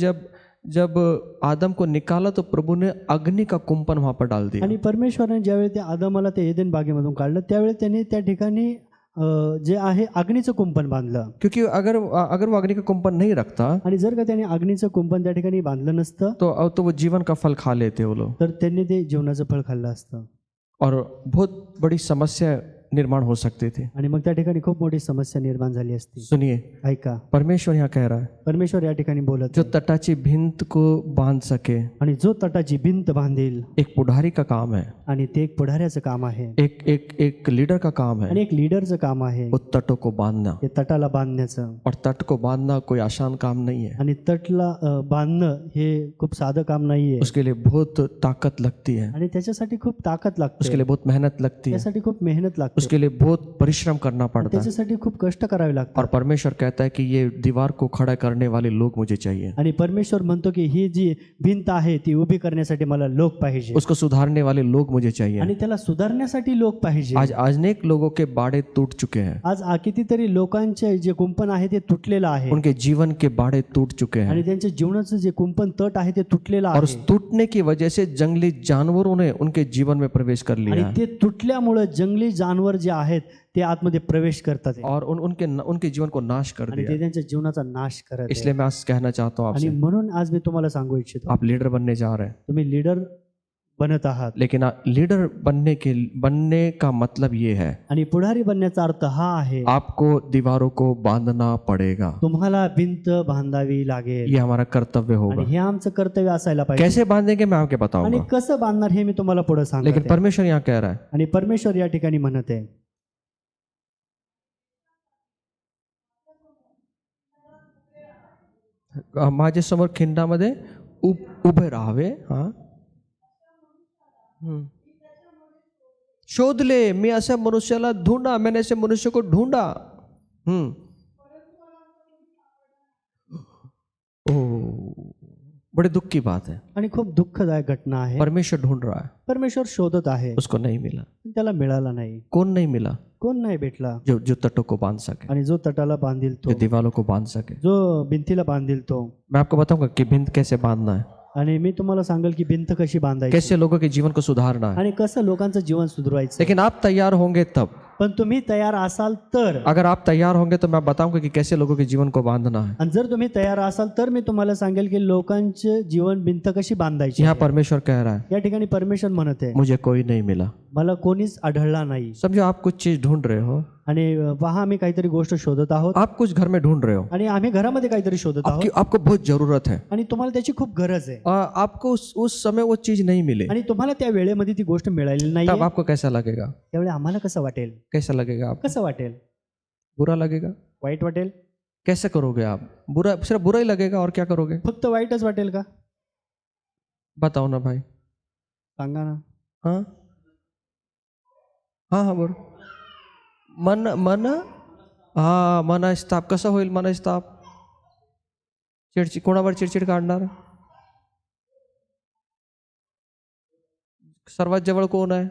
जब आदम को निकाला तो प्रभु ने अग्नि का कुंपन वहां पर डाल दिया। आणि परमेश्वराने ज्यावेळी त्या आदमाला ते एदेन बागेमधून काढलं त्यावेळी त्यांनी त्या ठिकाणी जे आहे अग्नीचं कुंपण बांधलं. क्योंकि अगर अगर वो अग्नि का कुंपन नहीं रखता आणि जर का त्यांनी अग्नीचं कुंपण त्या ठिकाणी बांधलं नसतं तो वो जीवन का फल खा लेते वो लोग, तर त्यांनी ते जीवनाचं फळ खाल्लं असतं और बहुत बड़ी समस्या निर्माण हो सकती थी। आणि मग त्या ठिकाणी खूप मोठी समस्या निर्माण झाली असती. सुनिए, ऐका, परमेश्वर यहाँ कह रहा है, परमेश्वर या ठिकाणी बोलत जो आहे. तटाची भिंत को बांध सके, आणि जो तटाची भिंत बांधेल, एक पुढारी का काम है, आणि ते एक पुढाऱ्याचं काम आहे, एक एक एक लीडर का काम है, आणि एक लीडरचं काम आहे वो तटों को बांधना। ते तटाला बांधण्याचं. और तट को बांधना कोई आसान काम नहीं है, आणि तटला बांधणं हे खूप साधं काम नाहीये. उसके लिए बहुत ताकत लगती है, आणि त्याच्यासाठी खूप ताकद उसके लागते, लिए बहुत मेहनत लगती है, त्यासाठी खूप मेहनत लागते, उसके लिए बहुत परिश्रम करना पड़ता है। त्याच्यासाठी खूप कष्ट करावे लागतात. और परमेश्वर कहता है कि ये दीवार को खड़ा करने वाले लोग मुझे चाहिए, आणि परमेश्वर म्हणतो की ही जी भिंत आहे ती उभी करण्यासाठी मला लोक पाहिजे, उसको सुधारने वाले लोग मुझे चाहिए। आणि त्याला सुधारण्यासाठी लोक पाहिजे. आज अनेक लोगों के बाड़े टूट चुके हैं, आज कितीतरी लोकांचे जे कुंपण आहे ते तुटलेलं आहे, उनके जीवन के बाड़े टूट चुके हैं, आणि त्यांच्या जीवनाचं जे कुंपण तट आहे ते तुटलेलं और उस आहे. टूटने की वजह से जंगली जानवरों ने उनके जीवन में प्रवेश कर आणि लिया है, ते तुटल्यामुळे जंगली जानवर जे आहेत ते आतमध्ये प्रवेश करतात आहे. और उनके जीवन को नाश कर आणि दिया। ते त्यांच्या जीवनाचा नाश करत आहे. इसलिए मैं आज कहना चाहता हूँ आणि आपसे, म्हणून आज मी तुम्हाला सांगू इच्छितो, आप लीडर बनने जा रहे हैं, तुम्ही लीडर बनत आहात, लेकिन लीडर बनने का मतलब ये है, आणि पुढारी बनण्याचा अर्थ हा आहे आपको दीवारों को बांधना पड़ेगा। तुम्हाला भिंत बांधावी लागेल. ये हमारा कर्तव्य आणि होगा। हे आमचं कर्तव्य असायला पाहिजे. कैसे बांधेंगे मैं आपको आणि बताऊंगा, कसं बांधणार हे मी तुम्हाला पुढे लेकिन सांगतो. परमेश्वर यहाँ कह रहा है, आणि परमेश्वर या ठिकाणी म्हणत आहे, माझ्या समोर खिंडामध्ये उभे राहावे। हा, शोध ले, मी अशा मनुष्याला ढूंढा, मैंने ऐसे मनुष्य को ढूंढा। बड़े दुख की बात है, आणि खूप दुःखदायक घटना आहे. परमेश्वर ढूंढ रहा है, परमेश्वर शोधत आहे, उसको नहीं मिला। पण त्याला मिळाला नाही. कौन नहीं मिला? कोण नाही भेटला? जो तटों को बांध सके, आणि जो तटाला बांधील तो, जो दीवारों को बांध सके। जो भिंतीला बांधील तो. मैं आपको बताऊंगा कि भिंत कैसे बांधना है, आणि मी तुम्हाला सांगेल की भिंत कशी बांधायची, कैसे लोगों के जीवन को सुधारना है। आणि कसं लोकांचं जीवन सुधारायचं. लेकिन आप तैयार होंगे तब, पण तुम्ही तयार असाल तर, अगर आप तैयार होंगे तो मैं बताऊंगा कि कैसे लोगों के जीवन को बांधना है। आणि जर तुम्ही तयार असाल तर मी तुम्हाला सांगेल की लोकांचे जीवन भिंत कशी बांधायची. यहाँ परमेश्वर कह रहा है, या ठिकाणी परमेश्वर म्हणत आहे, मुझे कोई नहीं मिला। मला कोणीच आढळला नाही. समझो आप कुछ चीज ढूंढ रहे हो, आणि पहा आम्ही काहीतरी गोष्ट शोधत आहोत, आप कुछ घर में ढूंढ रहे हो, आणि आम्ही घरामध्ये काहीतरी शोधत आहोत, आपको बहुत जरूरत है, आणि तुम्हाला त्याची खूप गरज आहे, आपको उस समय वो चीज नहीं मिले, आणि तुम्हाला त्या वेळेमध्ये ती गोष्ट मिळालेली नाही. तब आपको कैसा लगेगा? त्यावेळी आम्हाला कसं वाटेल? कैसा लगेगा आपको? कसं वाटेल? बुरा लगेगा? वाईट वाटेल. कैसे करोगे आप? बुरा, सिर्फ बुरा ही लगेगा, और क्या करोगे? फक्त वाईटच वाटेल का? बताओ ना भाई, सांगा ना. हाँ हाँ हाँ बोल. हा, मनस्ताप कसा होईल? मनस्ताप, चिडचिड, कोणावर चिडचिड काढणार? सर्वात जवळ कोण आहे?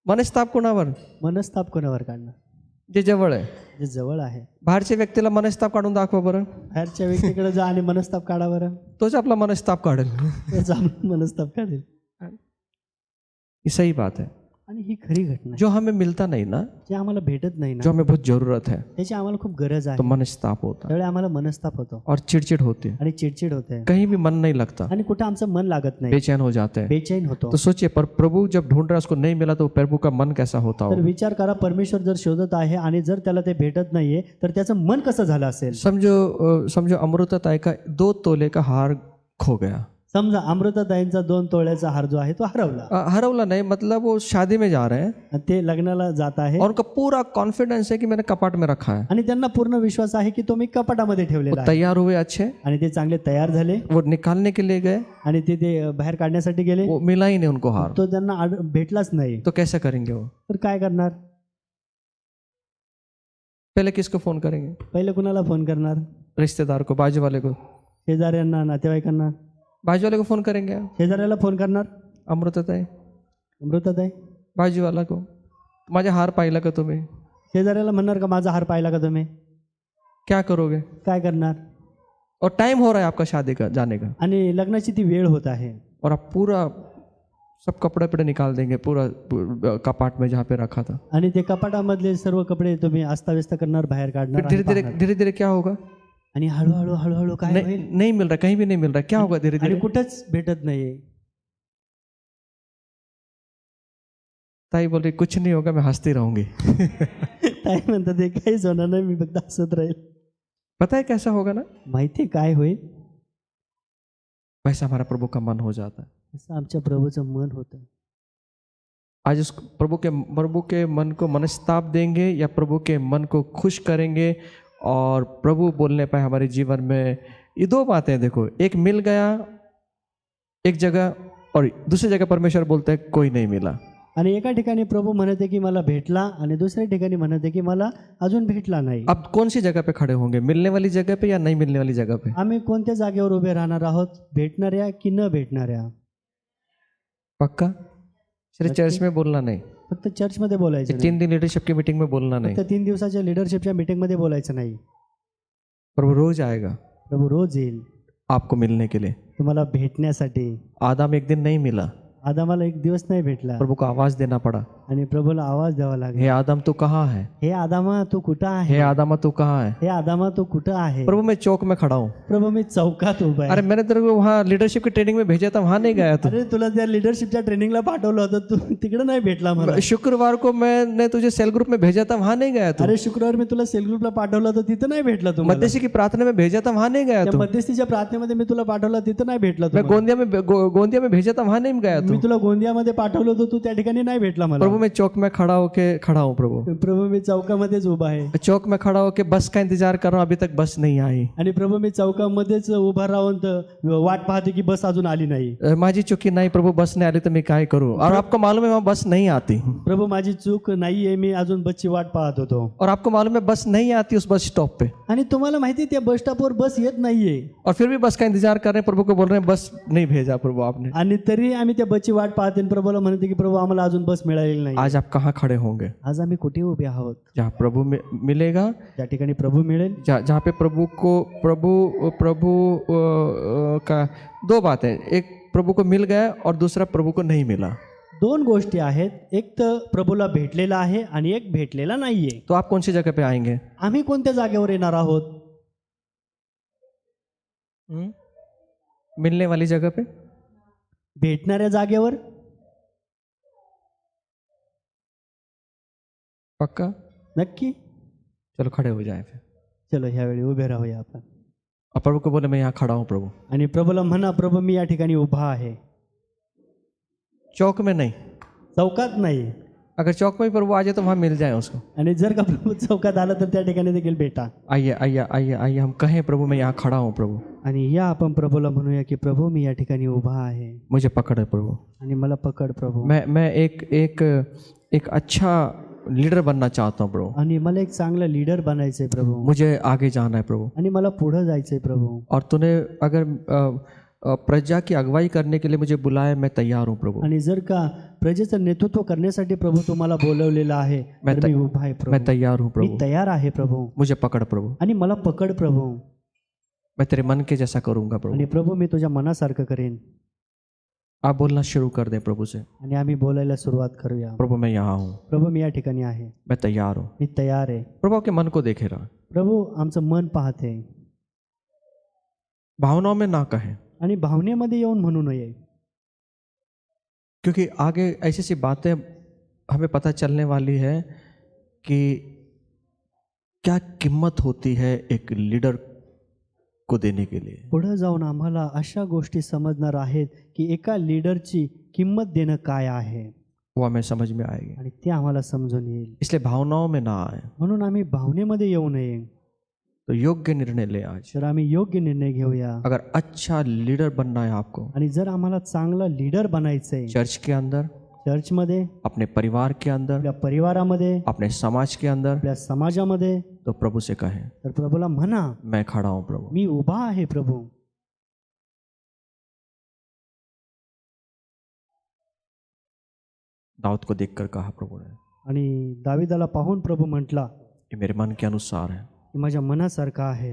मनस्ताप कोणावर? मनस्ताप कोणावर काढणार? जे जवळ आहे, जे जवळ आहे. बाहेरच्या व्यक्तीला मनस्ताप काढून दाखवा बरं, बाहेरच्या व्यक्तीकडे जा आणि मनस्ताप काढा बरं, तोच आपला मनस्ताप काढेल। तोच आपला मनस्ताप काढेल. ये सही बात है। आणि ही खरी घटना आहे. जो हमें मिलता नहीं ना, जे आम्हाला भेटत नाही ना, जो हमें बहुत जरूरत है, त्याची आम्हाला खूप गरज आहे, तो मनस्ताप होता है त्यावेळी आम्हाला मनस्ताप होतो और चिड़चिड़ होती है, आणि चिडचिड होते, कहीं भी मन नहीं लगता, आणि कुठे आमचं मन लागत नाही, बेचैन हो जाते हैं। बेचैन होतो. तो सोचिए, पर प्रभु जब ढूंढ रहा है, उसको नहीं मिला, तो प्रभु का मन कैसा होता तर होगा? विचार करा, परमेश्वर जर शोधत आहे आणि जर त्याला ते भेटत नाहीये तर त्याचं मन कसं झालं असेल. समझो अमृतताई का 2 तोले का हार खो गया। समजा अमृताताईंचा 2 तोळ्याचा हार जो आहे तो हरवला, हरवला नहीं, मतलब वो शादी में जा रहे हैं आणि ते लग्नाला जात आहे, और उनका पूरा कॉन्फिडेंस है कि मैंने कपाट में रखा है, आणि त्यांना पूर्ण विश्वास आहे की तो मी कपाटामध्ये ठेवलेला वो आहे. तैयार हुए अच्छे, आणि ते चांगले तयार झाले, वो निकालने के लिए गए, आणि ते बाहेर काढण्यासाठी गेले, वो मिला ही नहीं उनको हार, तो त्यांना भेटलाच नाही. तो कैसे करेंगे वो? तर काय करणार? पहले किसको फोन करेंगे? पहिले कुणाला फोन करणार? रिश्तेदार को, बाजू वाले को, शेजाऱ्यांना, नातेवाईकांना. बाजू वाले को फोन करेंगे, शेजाऱ्याला फोन करणार, अमृतताई, अमृताताई. बाजू वाला को, माझा हार पाहिला का तुम्ही? शेजाऱ्याला म्हणणार का माझा हार पाहिला का तुम्ही? क्या करोगे? काय करणार? और टाइम हो रहा है आपका शादी का जाने का, आणि लग्नाची ती वेळ होत आहे और आप पूरा सब कपड़े वपड़े निकाल देंगे पूरा कपाट में जहाँ पे रखा था। आणि ते कपाटामधले सर्व कपडे तुम्ही अस्ताव्यस्त करणार, बाहेर काढणार फिर आणि धीरे धीरे पाहणार. धीरे धीरे क्या होगा? आणि हळूहळू हळूहळू काय नहीं होईल? नहीं मिल रहा, कहीं भी नहीं मिल रहा, क्या होगा धीरे आणि धीरे? कुठंच भेटत नाहीये. ताई बोल रही कुछ नहीं होगा, मैं हंसती रहूंगी। काय म्हणतात ते काहीच होणार नाही, मी फक्त हसत राहील. पता है कैसा होगा ना? माहिती काय होईल? वैसा हमारा प्रभु का मन हो जाता है। असं आमच्या प्रभूचं मन होतं. आज उस प्रभु के मन को मनस्ताप देंगे या प्रभु के मन को खुश करेंगे, और प्रभु बोलने पाए हमारे जीवन में। ये दो बातें हैं, देखो, एक मिल गया एक जगह, और दूसरी जगह परमेश्वर बोलते हैं कोई नहीं मिला। आणि एका ठिकाणी प्रभू म्हणते की मला भेटला, आणि दुसऱ्या ठिकाणी म्हणते की मला अजून भेटला नाही. अब कौन सी जगह पे खड़े होंगे, मिलने वाली जगह पे या नहीं मिलने वाली जगह पे? आम्ही कोणत्या जागेवर उभे राहणार आहोत, भेटणाऱ्या की न भेटणाऱ्या? पक्का? सिर्फ चर्च में बोलना नहीं, फक्त चर्चमध्ये बोलायचं ये नाही, 3 दिन लीडरशिप की मीटिंग में बोलना नहीं। फक्त 3 दिवसाच्या लिडरशिपच्या मीटिंगमध्ये बोलायचं नाही. प्रभु रोज आएगा प्रभू रोज येईल आपको मिलने के लिए। तुम्हाला भेटण्यासाठी. आदम एक दिन नहीं मिला, आदामाला एक दिवस नाही भेटला, प्रभु को आवाज देना पड़ा, आणि प्रभूला आवाज द्यावा लागला, हे आदम तू कहाँ है, हे आदामा तू कुठं आहे, हे आदमा तू कहाँ है? हे आदामा तू कुठं आहे? प्रभु मैं चौक में खड़ा हूँ। प्रभू मी चौकात उभा आहे. अरे मैंने तेरे को वहाँ लीडरशिप की ट्रेनिंग में भेजा था, वहाँ नहीं गया तू। अरे तुला त्या लिडरशिपच्या ट्रेनिंगला पाठवलं होतं, तू तिकडे नाही भेटला मला. शुक्रवार को मैंने तुझे सेल ग्रुप में भेजा था, वहाँ नहीं गया तू। अरे शुक्रवार मी तुला सेल ग्रुपला पाठवलं होतं, तिथं नाही भेटला तुम्हाला. मध्यस्थी की प्रार्थना में भेजा था, वहाँ नहीं गया त्या तू। मध्यस्थीच्या प्रार्थनेमध्ये मी तुला पाठवलं, तिथं नाही भेटला मैं तुम्हाला. गोंदिया में भेजा था, वहाँ नहीं गया मी तू। तुला गोंदियामध्ये पाठवलं होतं, तू त्या ठिकाणी नाही भेटला मला. प्रभु मैं चौक में खड़ा हूँ प्रभु। प्रभू मी चौकामध्येच उभा आहे, मैं चौक में खड़ा होके बस का इंतजार कर रहा हूँ, अभी तक बस नहीं आई। आणि प्रभू मी चौकामध्येच उभा राहून तर वाट पाहते की बस अजून आली नाही. माझी चुकी नहीं प्रभु, बस नहीं आली तो मैं क्या करूँ? और आपको मालूम है वहाँ बस नहीं आती, प्रभू माझी चूक नाहीये, मी अजून बसची वाट पाहत होतो. और आपको मालूम है बस नहीं आती उस बस स्टॉप पे, आणि तुम्हाला माहिती आहे, त्या बस स्टॉपवर बस येत नाहीये, और फिर भी बस का इंतजार कर रहे हैं। प्रभु को बोल रहे हैं बस नहीं भेजा प्रभु आपने। आणि तरी आम्ही त्या बसची वाट पाहते आणि प्रभूला म्हणते की प्रभू आम्हाला अजून बस मिळालेली नाही. आज आप कहाँ खड़े होंगे? आज आम्ही कुठे उभे आहोत? जहाँ प्रभु मिलेगा, त्या ठिकाणी प्रभू मिळेल, जहाँ पे प्रभु का दो बातें, एक प्रभु को मिल गया और दूसरा प्रभु को नहीं मिला। 2 गोष्टी आहेत, एक तर प्रभूला भेटलेला आहे आणि एक भेटलेला नाहीये. तो आप कौन सी जगह पे आएंगे? आम्ही कोणत्या जागेवर येणार आहोत? मिलने वाली जगह पे, भेटणाऱ्या जागेवर. पक्का? नक्की. चलो खड़े हो जाए फिर। चलो ह्यावेळी उभे राहूया आपण, और प्रभु को बोले मैं यहाँ खड़ा हूँ प्रभु। आणि प्रभूला म्हणा प्रभू मी या ठिकाणी उभा आहे. चौक में नहीं, चौकात नाही. अगर चौक में भी प्रभु आ जाए तो वहाँ मिल जाए उसको। आणि जर का प्रभू चौकात आला तर त्या ठिकाणी देखील भेटा. आइए आइए आइए आइए, हम कहें प्रभु मैं यहाँ खड़ा हूँ प्रभु, आणि या आपण प्रभूला म्हणूया की प्रभू मी या ठिकाणी उभा आहे मुझे पकड़ प्रभु। आणि मला पकड प्रभू. मैं एक अच्छा लीडर बनना चाहता हूँ प्रभु, आणि मला एक चांगला लीडर बनायचंय प्रभू, मुझे आगे जाना है प्रभु। आणि मला पुढे जायचंय प्रभू. और तूने अगर प्रजा की अगुवाई करने के लिए मुझे बुलाया, मैं तैयार हूँ प्रभु। आणि जर का प्रजेचं नेतृत्व करण्यासाठी प्रभू तुम्हाला बोलवलेलं आहे, तर मी उभा आहे मैं प्रभू, तैयार हूँ मी प्रभु, तयार आहे प्रभू, मुझे पकड़ प्रभु। आणि मला पकड प्रभू. मैं तेरे मन के जैसा करूँगा प्रभु। आणि प्रभू मी तुझ्या मनासारखं करेन. आप बोलना शुरू कर दे प्रभु से, आणि आम्ही बोलायला सुरुवात करूया. प्रभु मैं यहाँ हूँ, प्रभू मी या ठिकाणी आहे, मैं तैयार हूँ। मी तयार आहे. प्रभु आपके मन को देखे रहा, प्रभू आमचं मन पाहते, भावनाओं में ना कहें, आणि भावनेमध्ये येऊन म्हणू नये, क्योंकि आगे ऐसी सी बातें हमें पता चलने वाली है कि क्या कीमत होती है एक लीडर को देने के लिए। पुढे जाऊन आम्हाला अशा गोष्टी समजणार आहेत की एका लीडरची किंमत देणं काय आहे, वो हमें समझ में आएगी, आणि ते आम्हाला समजून येईल. इसलिए भावनाओं में ना आए, म्हणून आम्ही भावनेमध्ये येऊ नये, तो योग्य निर्णय ले आज। तर आम्ही योग्य निर्णय घेऊया. अगर अच्छा लीडर बनना है आपको, आणि जर आम्हाला चांगला लीडर बनायचंय, चर्च के अंदर, चर्चमध्ये, अपने परिवार के अंदर, आपल्या परिवारामध्ये, अपने समाज के अंदर, आपल्या समाजामध्ये, तो प्रभु से कहें तर प्रभूला म्हणा मैं खड़ा हूँ प्रभु। मी उभा आहे प्रभू. दाऊद को देखकर कहा प्रभु ने, आणि दाविदाला पाहून प्रभू म्हटला ये मेरे मन के अनुसार है, की माझ्या मनासारखा आहे.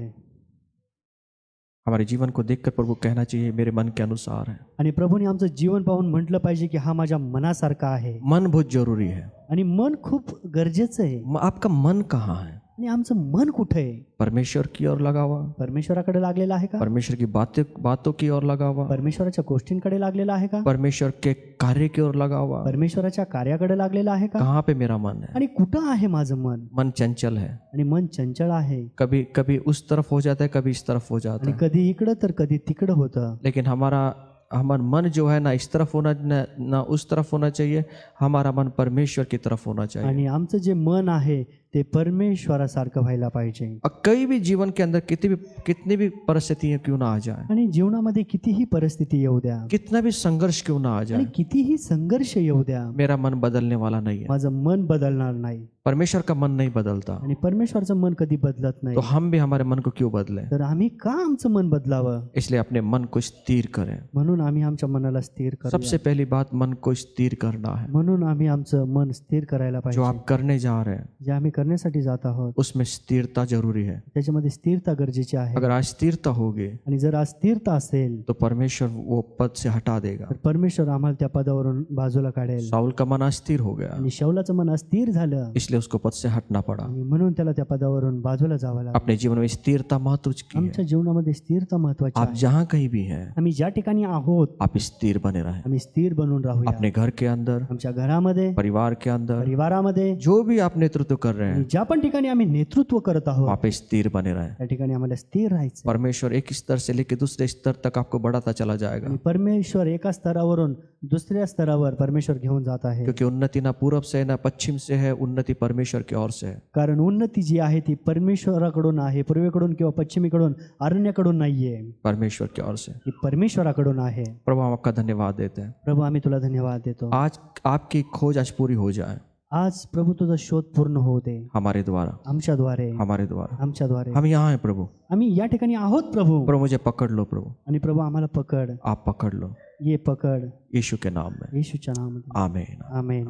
हमारे जीवन को देखकर प्रभु कहना चाहिए मेरे मन के अनुसार है। आणि प्रभूने आमचं जीवन पाहून म्हटलं पाहिजे की हा माझ्या मनासारखा आहे. मन बहुत जरूरी है। आणि मन खूप गरजेचं आहे. आपका मन कहाँ है? आणि आमचं मन कुठे आहे? परमेश्वर की ओर लगा हुआ, परमेश्वराकडे लागलेलं आहे का? परमेश्वर की बातों की ओर लगा हुआ, परमेश्वराच्या गोष्टींकडे लागलेला आहे का? परमेश्वर के कार्य की ओर लगा हुआ? परमेश्वराच्या कार्याकडे लागलेला आहे का? कहाँ पे मेरा मन है? आणि कुठं आहे माझं मन? मन चंचल है, आणि मन चंचल आहे. कभी कभी उस तरफ हो जाता है, कभी इस तरफ हो जाता आणि है। कधी इकडं तर कधी तिकडं होतं. लेकिन हमारा मन जो है ना इस तरफ होना ना उस तरफ होना चाहिए, हमारा मन परमेश्वर की तरफ होना चाहिए। आणि आमचं जे मन आहे ते परमेश्वरासारखं व्हायला पाहिजे. और कई भी जीवन के अंदर कितनी भी परिस्थितियां क्यों ना आ जाए, आणि जीवनामध्ये कितीही परिस्थिती येऊ द्या, कितना भी संघर्ष क्यों ना आ आणि जाए, कितीही संघर्ष येऊ द्या, मेरा मन बदलने वाला नहीं है। माझं मन बदलणार नाही. परमेश्वर का मन नहीं बदलता, आणि परमेश्वरचं मन कधी बदलत नाही. तो हम भी हमारे मन को क्यों बदले? तर आम्ही का आमचं मन बदलावं? इसलिए अपने मन को स्थिर करें। म्हणून आम्ही आमच्या मनाला स्थिर करूया. सबसे पहली बात, मन को स्थिर करना है। म्हणून आम्ही आमचं मन स्थिर करायला जो पाहिजे. आप करने जा रहे हैं जे आम्ही करण्यासाठी जात आहोत उसमें स्थिरता जरूरी है। त्याच्यामध्ये स्थिरता गरजेची आहे. अगर आज स्थिरता होगी आणि जर आज स्थिरता असेल तो परमेश्वर वो पद से हटा देगा। तर परमेश्वर आम्हाला त्या पदावरून बाजूला काढेल. साउल का मन अस्थिर हो गया, आणि शौलाचं मन अस्थिर झालं इसलिए उसको पद से हटना पड़ा। आणि म्हणून त्याला त्या पदावरून बाजूला जावं लागलं. अपने जीवन में स्थिरता महत्व की है। आमच्या जीवनामध्ये स्थिरता महत्वाची आप आहे. जहाँ कहीं भी हैं, आम्ही ज्या ठिकाणी आहोत आप स्थिर बने रहें। आम्ही स्थिर बनून राहूया. अपने घर के अंदर, आमच्या घरामध्ये, परिवार के अंदर, परिवारामध्ये, जो भी आप नेतृत्व कर रहे आणि हैं, ज्या पण ठिकाणी आम्ही नेतृत्व करत आहोत वहाँ पे स्थिर बने रहें। त्या ठिकाणी आम्हाला स्थिर राहायचं. परमेश्वर एक स्तर से लेकर दूसरे स्तर तक आपको बढ़ाता चला जाएगा, आणि परमेश्वर एका स्तरावरून दुसऱ्या स्तरावर परमेश्वर घेऊन जात आहे. क्योंकि उन्नति ना पूरब से है ना पश्चिम से है, उन्नति परमेश्वर की ओर से है। कारण उन्नती जी आहे ती परमेश्वराकडून आहे, पूर्वेकडून किंवा पश्चिमेकडून, अरण्याकडून नाहीये, परमेश्वर की ओर से। ती परमेश्वराकडून आहे. प्रभु हम आपका धन्यवाद देते हैं। प्रभू आम्ही तुला धन्यवाद देतो. आज आपकी खोज आज पूरी हो जाए आज प्रभू तुझा शोध पूर्ण होऊ दे हमारे द्वारा, आमच्याद्वारे, हमारे द्वारा। आमच्याद्वारे. हम यहाँ हैं प्रभु, आम्ही या ठिकाणी आहोत प्रभू. प्रभु मुझे पकड़ लो प्रभु, आणि प्रभू आम्हाला पकड, आप पकड़ लो ये पकड यीशु के नाम में। येशूच्या नामात. आमीन। आमेन.